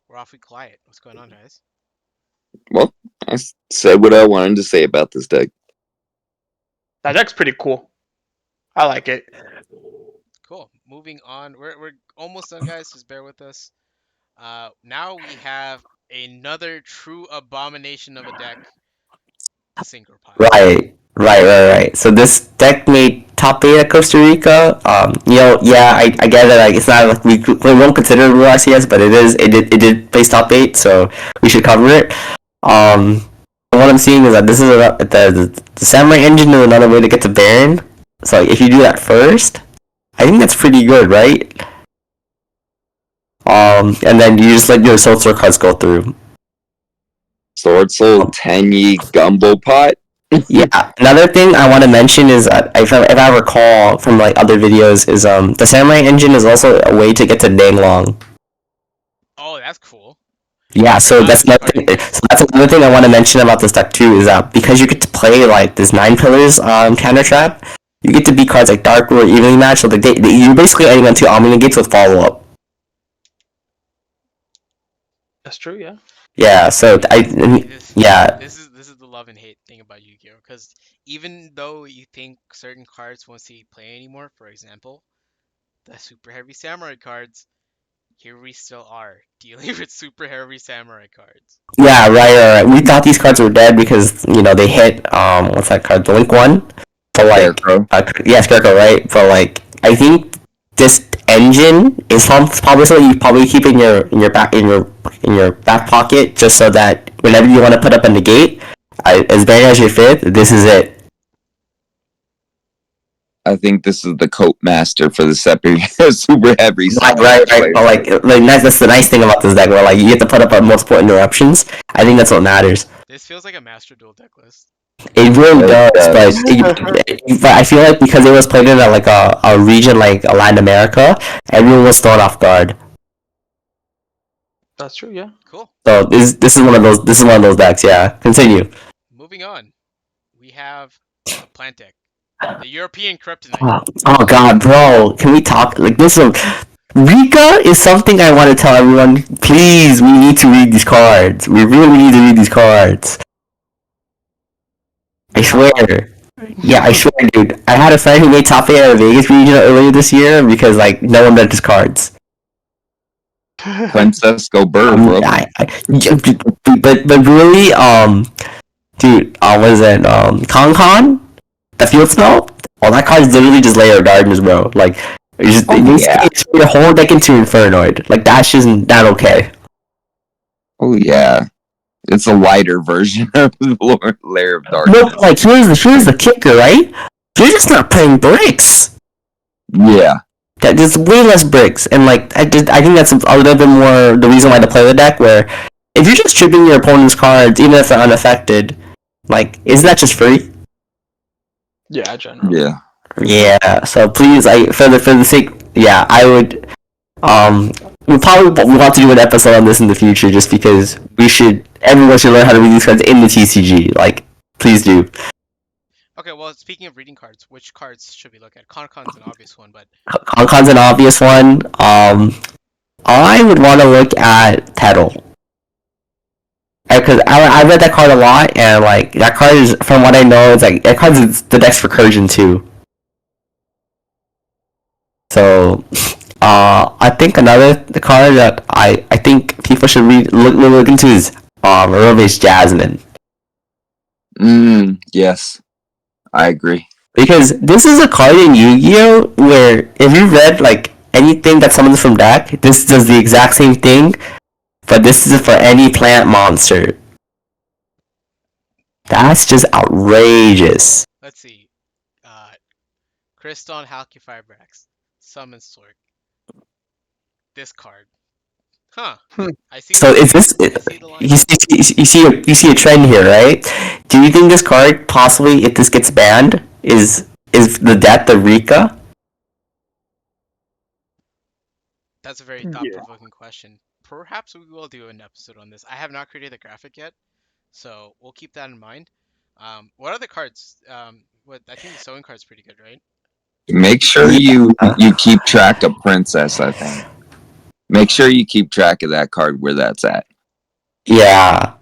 we're awfully quiet. What's going on, guys? Well, I said what I wanted to say about this deck. That deck's pretty cool. I like it. Cool. Moving on. We're almost done, guys. Just bear with us. Now we have another true abomination of a deck, the Synchro Pile. Right. So this deck made top eight at Costa Rica. Yeah, I get it. Like, it's not like we won't consider it real ICS, but it did place top eight, so we should cover it. What I'm seeing is that this is the Samurai Engine is another way to get to Baron. So if you do that first, I think that's pretty good, right? And then you just let your Silver cards go through. Sword Soul Tenyi Gumbo Pot. Yeah, another thing I want to mention is that if I recall from like other videos is the Samurai Engine is also a way to get to Danglong. Oh, that's cool. Yeah, so Forgot that's this another card thing. So exists. that's another thing I want to mention about this deck too is that because you get to play like this 9 pillars counter trap, you get to beat cards like Dark Lord, Evenly Match. So you're basically adding on 2 Omni gates with follow up. That's true, yeah. Yeah, so This, yeah, this is the love and hate thing about Yu-Gi-Oh! Because even though you think certain cards won't see play anymore, for example, the super heavy samurai cards, here we still are dealing with super heavy samurai cards. yeah, right. We thought these cards were dead because they hit what's that card? The Link one. But like, Scarecrow. yeah, Scarecrow, right? But like, I think this engine is probably something you probably keep in your back pocket, just so that whenever you want to put up a negate, as bad as your fifth, this is it. I think this is the Coat Master for the super heavy Right. samurai But players. like that's the nice thing about this deck, where like you get to put up multiple interruptions. I think that's what matters. This feels like a Master Duel deck list. It really It does, does. but I feel like because it was played in like a region like Latin America, everyone was thrown off guard. That's true, yeah. Cool. So this is one of those decks. Yeah, continue. Moving on, we have a plant deck, the European Kryptonite. Oh God, bro, can we talk like this? Rika is something I want to tell everyone. Please, we need to read these cards. We really need to read these cards. I swear. Yeah, I swear, dude. I had a friend who made top 8 at a Vegas regional earlier this year because like no one read his cards. Francesco Burr, bro. But really, dude, what is it? Con? The field spell? All that card is literally just Layer of Darkness, bro. Like, it's your whole deck into Infernoid. Like, that's just not okay. Oh yeah. It's a lighter version of Lair of No, Darkness. like, here's the kicker, right? You're just not playing bricks. Yeah. There's way less bricks, and like, I think that's a little bit more the reason why to play the deck, where if you're just tripping your opponent's cards, even if they're unaffected, like, isn't that just free? Yeah, generally. Yeah. Yeah, so please, for the sake, yeah, I would, we probably want to do an episode on this in the future, just because everyone should learn how to read these cards in the TCG, like, please do. Okay, well, speaking of reading cards, which cards should we look at? Concon's an obvious one, but Concon's an obvious one, I would want to look at Petal. Because I read that card a lot, and like, that card is, from what I know, it's like, that card is the deck's recursion too. So, I think another card that I think people should look into is Rove's Jasmine. Yes. I agree. Because this is a card in Yu-Gi-Oh! Where if you read like anything that summons from deck, this does the exact same thing, but this is for any plant monster. That's just outrageous. Let's see. Uh, Kriston Halqifibrax. Summon Sork. This card. Huh. I see So the is this I see the line. you see a trend here, right? Do you think this card possibly, if this gets banned, is the death of Rika? That's a very Yeah. thought-provoking question. Perhaps we will do an episode on this. I have not created the graphic yet, so we'll keep that in mind. What other cards? What I think the sewing card's pretty good, right? Make sure you keep track of Princess. I think. Make sure you keep track of that card where that's at. Yeah.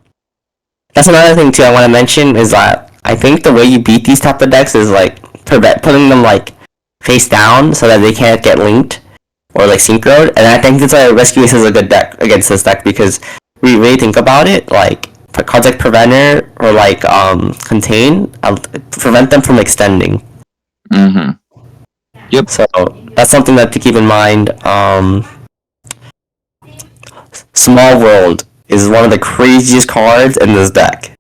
That's another thing too I want to mention is that I think the way you beat these type of decks is like putting them like face down so that they can't get linked or like synchroed, and I think that's why Rescue Ace is a good deck against this deck because we really think about it, like cards like Preventer or like Contain prevent them from extending. Mm-hmm. Yep. So that's something that to keep in mind. Small World is one of the craziest cards in this deck.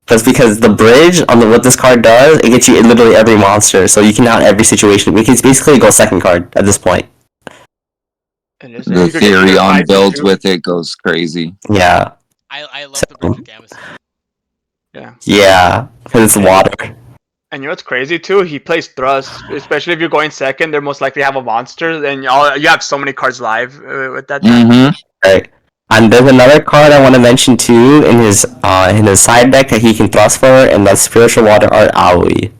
That's because the bridge on what this card does, it gets you in literally every monster, so you can out every situation. We can basically go second card at this point. The theory on builds with it goes crazy. Yeah. I love the bridge with Gamma. Yeah, because it's water. And you know what's crazy too? He plays Thrust, especially if you're going second. They're most likely have a monster, and you have so many cards live with that. Mm-hmm. Right. And there's another card I want to mention too in his side deck that he can thrust for, and that's Spiritual Water Art Aoi.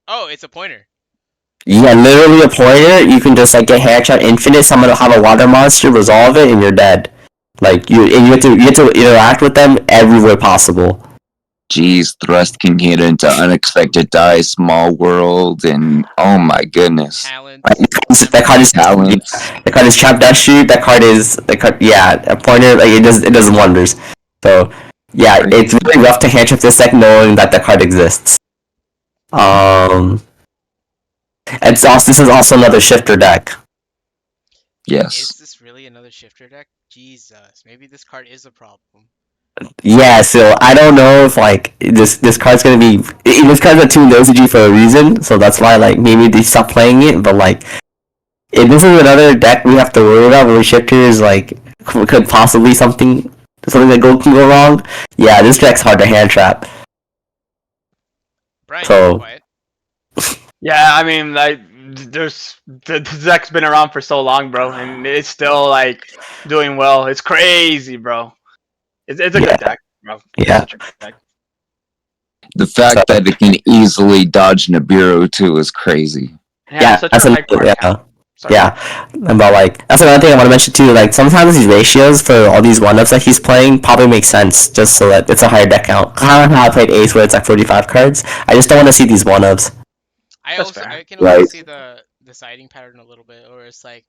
Oh, it's a pointer. Yeah, literally a pointer. You can just like get Headshot Infinite, someone will have a water monster, resolve it, and you're dead. Like you have to interact with them everywhere possible. Jeez, Thrust can get into Unexpected Die, Small World, and oh my goodness. Talent. That card is Talents. That card is Trap Dash Shoot. That card yeah, a pointer. Like it does wonders. So yeah, it's really rough to hand trap this deck knowing that that card exists. This is also another shifter deck. Yes. Is this really another shifter deck? Jesus, maybe this card is a problem. Yeah, so I don't know if like this card's gonna be this card's a 2 nosy for a reason, so that's why like maybe they stop playing it. But like, if this is another deck we have to worry about where shifters like could possibly something that can go wrong. Yeah, this deck's hard to hand trap. Brian, So- you're quiet. Yeah, I mean, like, the deck's been around for so long, bro, and it's still like doing well. It's crazy, bro. It's a Yeah. good deck, bro. It's Yeah. such a good deck. The fact that it can easily dodge Nibiru too is crazy. Yeah, such that's a high another, card yeah. count. Sorry. Yeah, but like that's another thing I want to mention too. Like sometimes these ratios for all these one-ups that he's playing probably make sense just so that it's a higher deck count. I don't know how I played Ace where it's like 45 cards. I just don't want to see these one-ups. That's fair. I can also Right. see the siding pattern a little bit, or it's like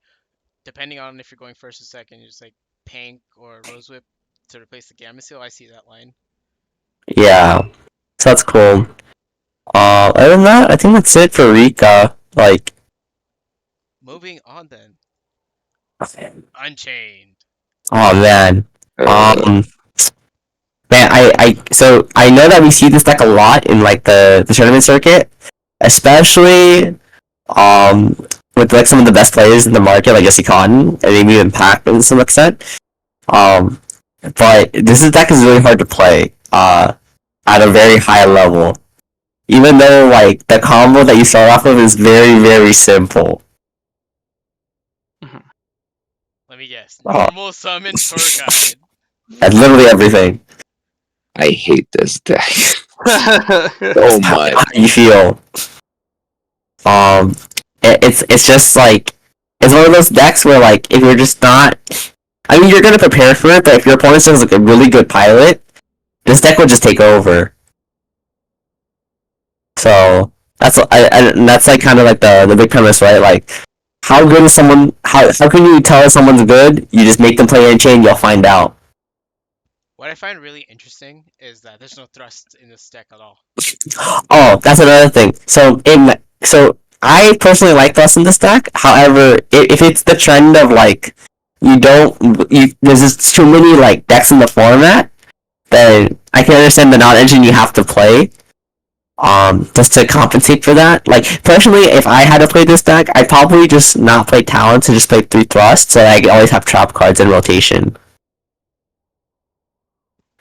depending on if you're going first or second, you're just like Pank or Rose Whip to replace the Gamma Seal. I see that line. Yeah, so that's cool. Other than that, I think that's it for Rika. Like, Moving on then. Unchained. oh man, Uh, man, so I know that we see this deck a lot in like the tournament circuit, especially with like some of the best players in the market, like Jesse Cotton and maybe even Pac to some extent. But this deck is really hard to play at a very high level, even though like the combo that you start off with is very very simple. Let me guess. Oh. Normal summon tour guide. That's literally everything. I hate this deck so much. How do you feel? It's just like it's one of those decks where like if you're just not, I mean you're gonna prepare for it, but if your opponent has like a really good pilot, this deck will just take over. So that's like kind of like the big premise, right? Like how good is someone? How can you tell someone's good? You just make them play Unchained, you'll find out. What I find really interesting is that there's no thrust in this deck at all. Oh, that's another thing. So I personally like less in this deck. However, if it's the trend of like there's just too many like decks in the format, then I can understand the non-engine you have to play. Just to compensate for that. Like personally, if I had to play this deck, I'd probably just not play talents and just play 3 thrusts, so I always have trap cards in rotation.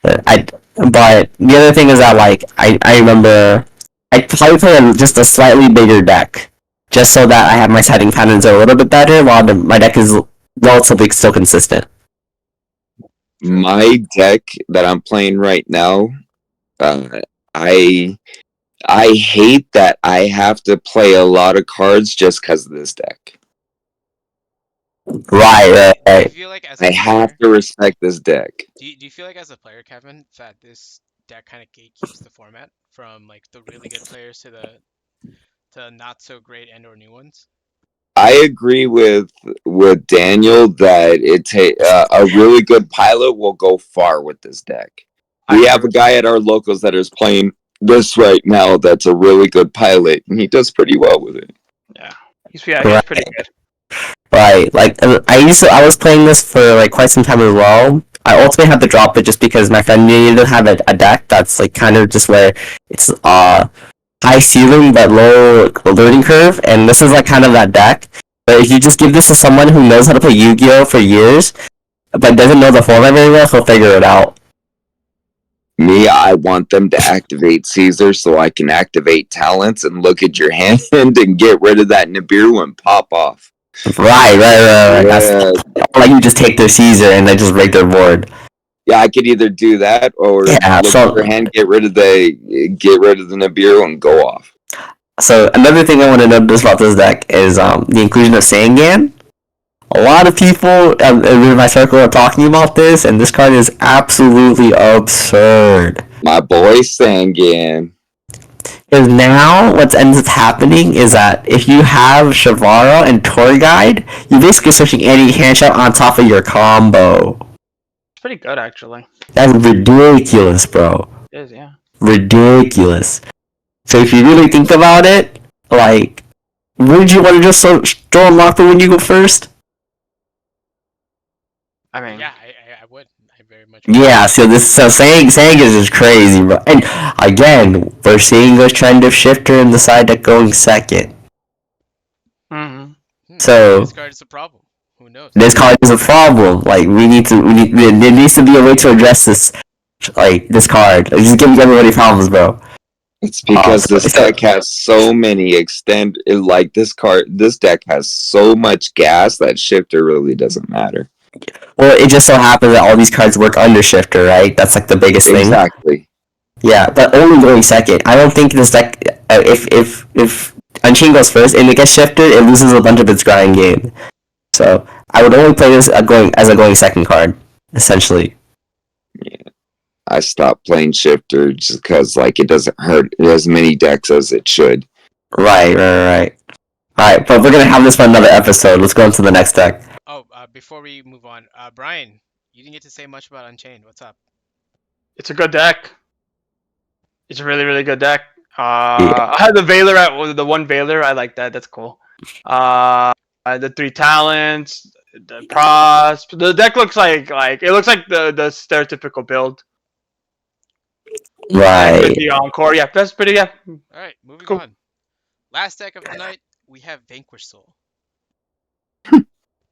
But the other thing is that like I remember I'd probably play just a slightly bigger deck, just so that I have my setting patterns are a little bit better, while my deck is relatively still consistent. My deck that I'm playing right now, uh, I I hate that I have to play a lot of cards just because of this deck. Right, Do you right. feel like as a I have player, to respect this deck. do you feel like as a player, Kevin, that this deck kind of gatekeeps the format from like the really good players to not so great and or new ones? I agree with Daniel that a really good pilot will go far with this deck. I We agree have a with guy at our locals that is playing this right now that's a really good pilot, and he does pretty well with it. Yeah, he's pretty good. Right, like I was playing this for like quite some time as well. I ultimately had to drop it just because my friend needed to have a deck that's like kind of just where it's high ceiling but low learning curve, and this is like kind of that deck. But if you just give this to someone who knows how to play Yu-Gi-Oh for years but doesn't know the format very well, he'll figure it out. Me, I want them to activate Caesar so I can activate talents and look at your hand and get rid of that Nibiru and pop off. Right. That's Yeah, like you just take their Caesar and they just break their board. yeah, I could either do that or Yeah, look at your hand, get rid of the Nibiru and go off. so another thing I want to notice about this deck is the inclusion of Sangan. A lot of people in my circle are talking about this, and this card is absolutely absurd. My boy Sangan. Because now what ends up happening is that if you have Shavara and Tour Guide, you're basically searching any hand shot on top of your combo. It's pretty good actually. That's ridiculous, bro. It is, yeah. Ridiculous. So if you really think about it, like, wouldn't you want to just throw unlock when you go first? I mean, Yeah, I would. I very much would. Yeah, so saying is just crazy, bro. And again, we're seeing this trend of shifter in the side deck going second. hmm So This card is a problem. Who knows? this card is a problem. Like there needs to be a way to address this, like this card. It's just giving everybody problems, bro. It's because So- this deck has so many this deck has so much gas that shifter really doesn't matter. Well, it just so happens that all these cards work under shifter, right? That's like the biggest thing. Exactly. Yeah, but only going second. I don't think this deck. If Unchained goes first and it gets shifted, it loses a bunch of its grind game. So I would only play this as a going second card, essentially. I stopped playing shifter just because like it doesn't hurt as many decks as it should. Right. Alright, but we're gonna have this for another episode. Let's go into the next deck. Oh, before we move on, Brian, you didn't get to say much about Unchained. What's up? it's a good deck. It's a really, really good deck. Yeah. I had the Veiler the one Veiler. I like that. That's cool. The 3 talents, the pros. The deck looks like it looks like the stereotypical build. With Right. the Encore. Yeah, that's pretty. Yeah. All right, moving Cool. on. Last deck of the night, we have Vanquish Soul.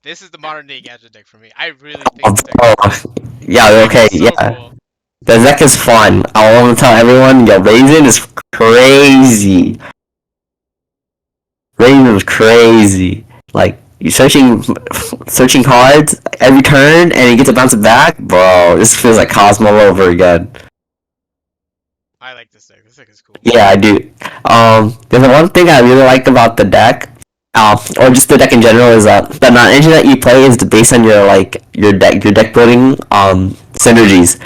This is the modern day gadget deck for me. I really think this deck Yeah, okay, is so yeah. cool. The deck is fun. I want to tell everyone, yo, Raisin is crazy. Raisin is crazy. Like, you're searching cards every turn, and you get to bounce it back? Bro, this feels like Cosmo all over again. I like this deck. This deck is cool. Yeah, I do. There's one thing I really like about the deck, or just the deck in general, is that the non-engine that you play is based on your deck building synergies.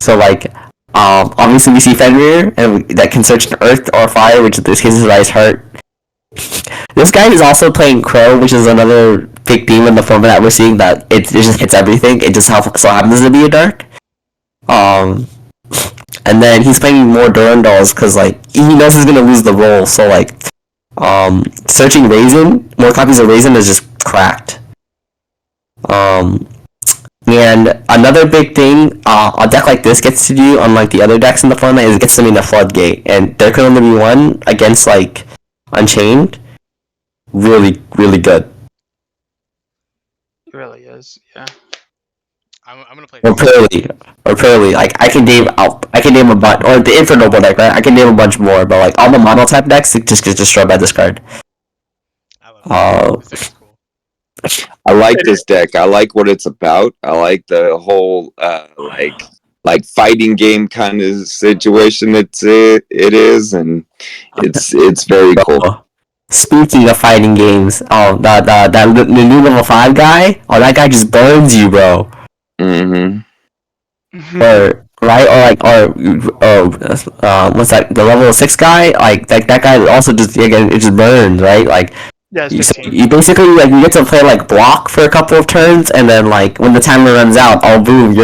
So like, obviously we see Fenrir, and that can search an Earth or Fire, which in this case is Ice Heart. This guy is also playing Crow, which is another big theme in the format that we're seeing, that it just hits everything. It just so happens to be a dark. And then he's playing more Durandals because like he knows he's gonna lose the roll. So like Searching Raisin, more copies of Raisin is just cracked. Um, and another big thing a deck like this gets to do, unlike the other decks in the format, is it gets them in the floodgate, and there can only be one against like Unchained. Really, really good. It really is. Yeah. I'm gonna play Or this deck. Pearly, or Pearly. Like I can name a bunch, or the Inferno deck, right? I can name a bunch more, but like all the mono type decks, it just gets destroyed by this card. I love this deck. Uh, This deck is cool. I like It this deck. I like what it's about. I like the whole like fighting game kind of situation it is, and it's very cool. bro. Speaking of fighting games, the new level 5 guy, oh that guy just burns you, bro. Hmm. Or right, or like, what's that? The level 6 guy, like that guy also just again it just burns, right? Like yeah, it's you, so 15. you basically like you get to play like block for a couple of turns, and then like when the timer runs out, oh boom,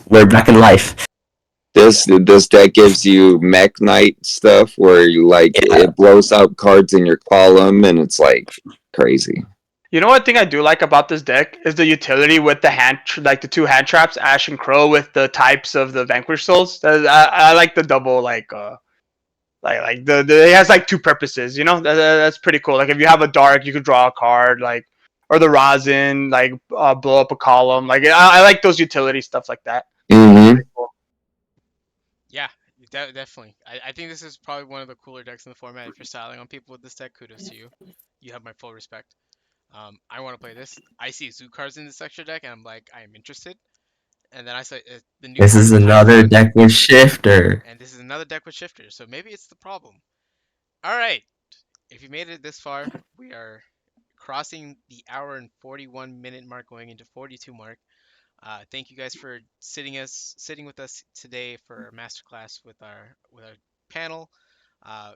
we're back in life. This deck gives you Mech Knight stuff where you like Yeah, it blows out cards in your column, and it's like crazy. You know what thing I do like about this deck is the utility with the like the two hand traps, Ash and Crow, with the types of the Vanquish Souls. I like the double like it has like two purposes. You know, that's pretty cool. Like if you have a dark, you could draw a card, like, or the rosin, like blow up a column. Like I like those utility stuff like that. Hmm. Pretty cool. Yeah, definitely. I think this is probably one of the cooler decks in the format. If you're styling on people with this deck, kudos to you. You have my full respect. I want to play this. I see Zoo cards in this extra deck, and I'm like, I am interested. And then I saw the this is newcomer another icon, deck with Shifter. and this is another deck with shifters. So maybe it's the problem. All right, if you made it this far, we are crossing the hour and 41-minute mark, going into 42 mark. Thank you guys for sitting with us today for our masterclass with our panel. Uh,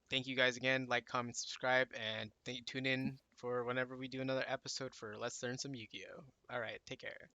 Thank you guys again. Like, comment, subscribe, and tune in for whenever we do another episode for Let's Learn Some Yu-Gi-Oh! All right, take care.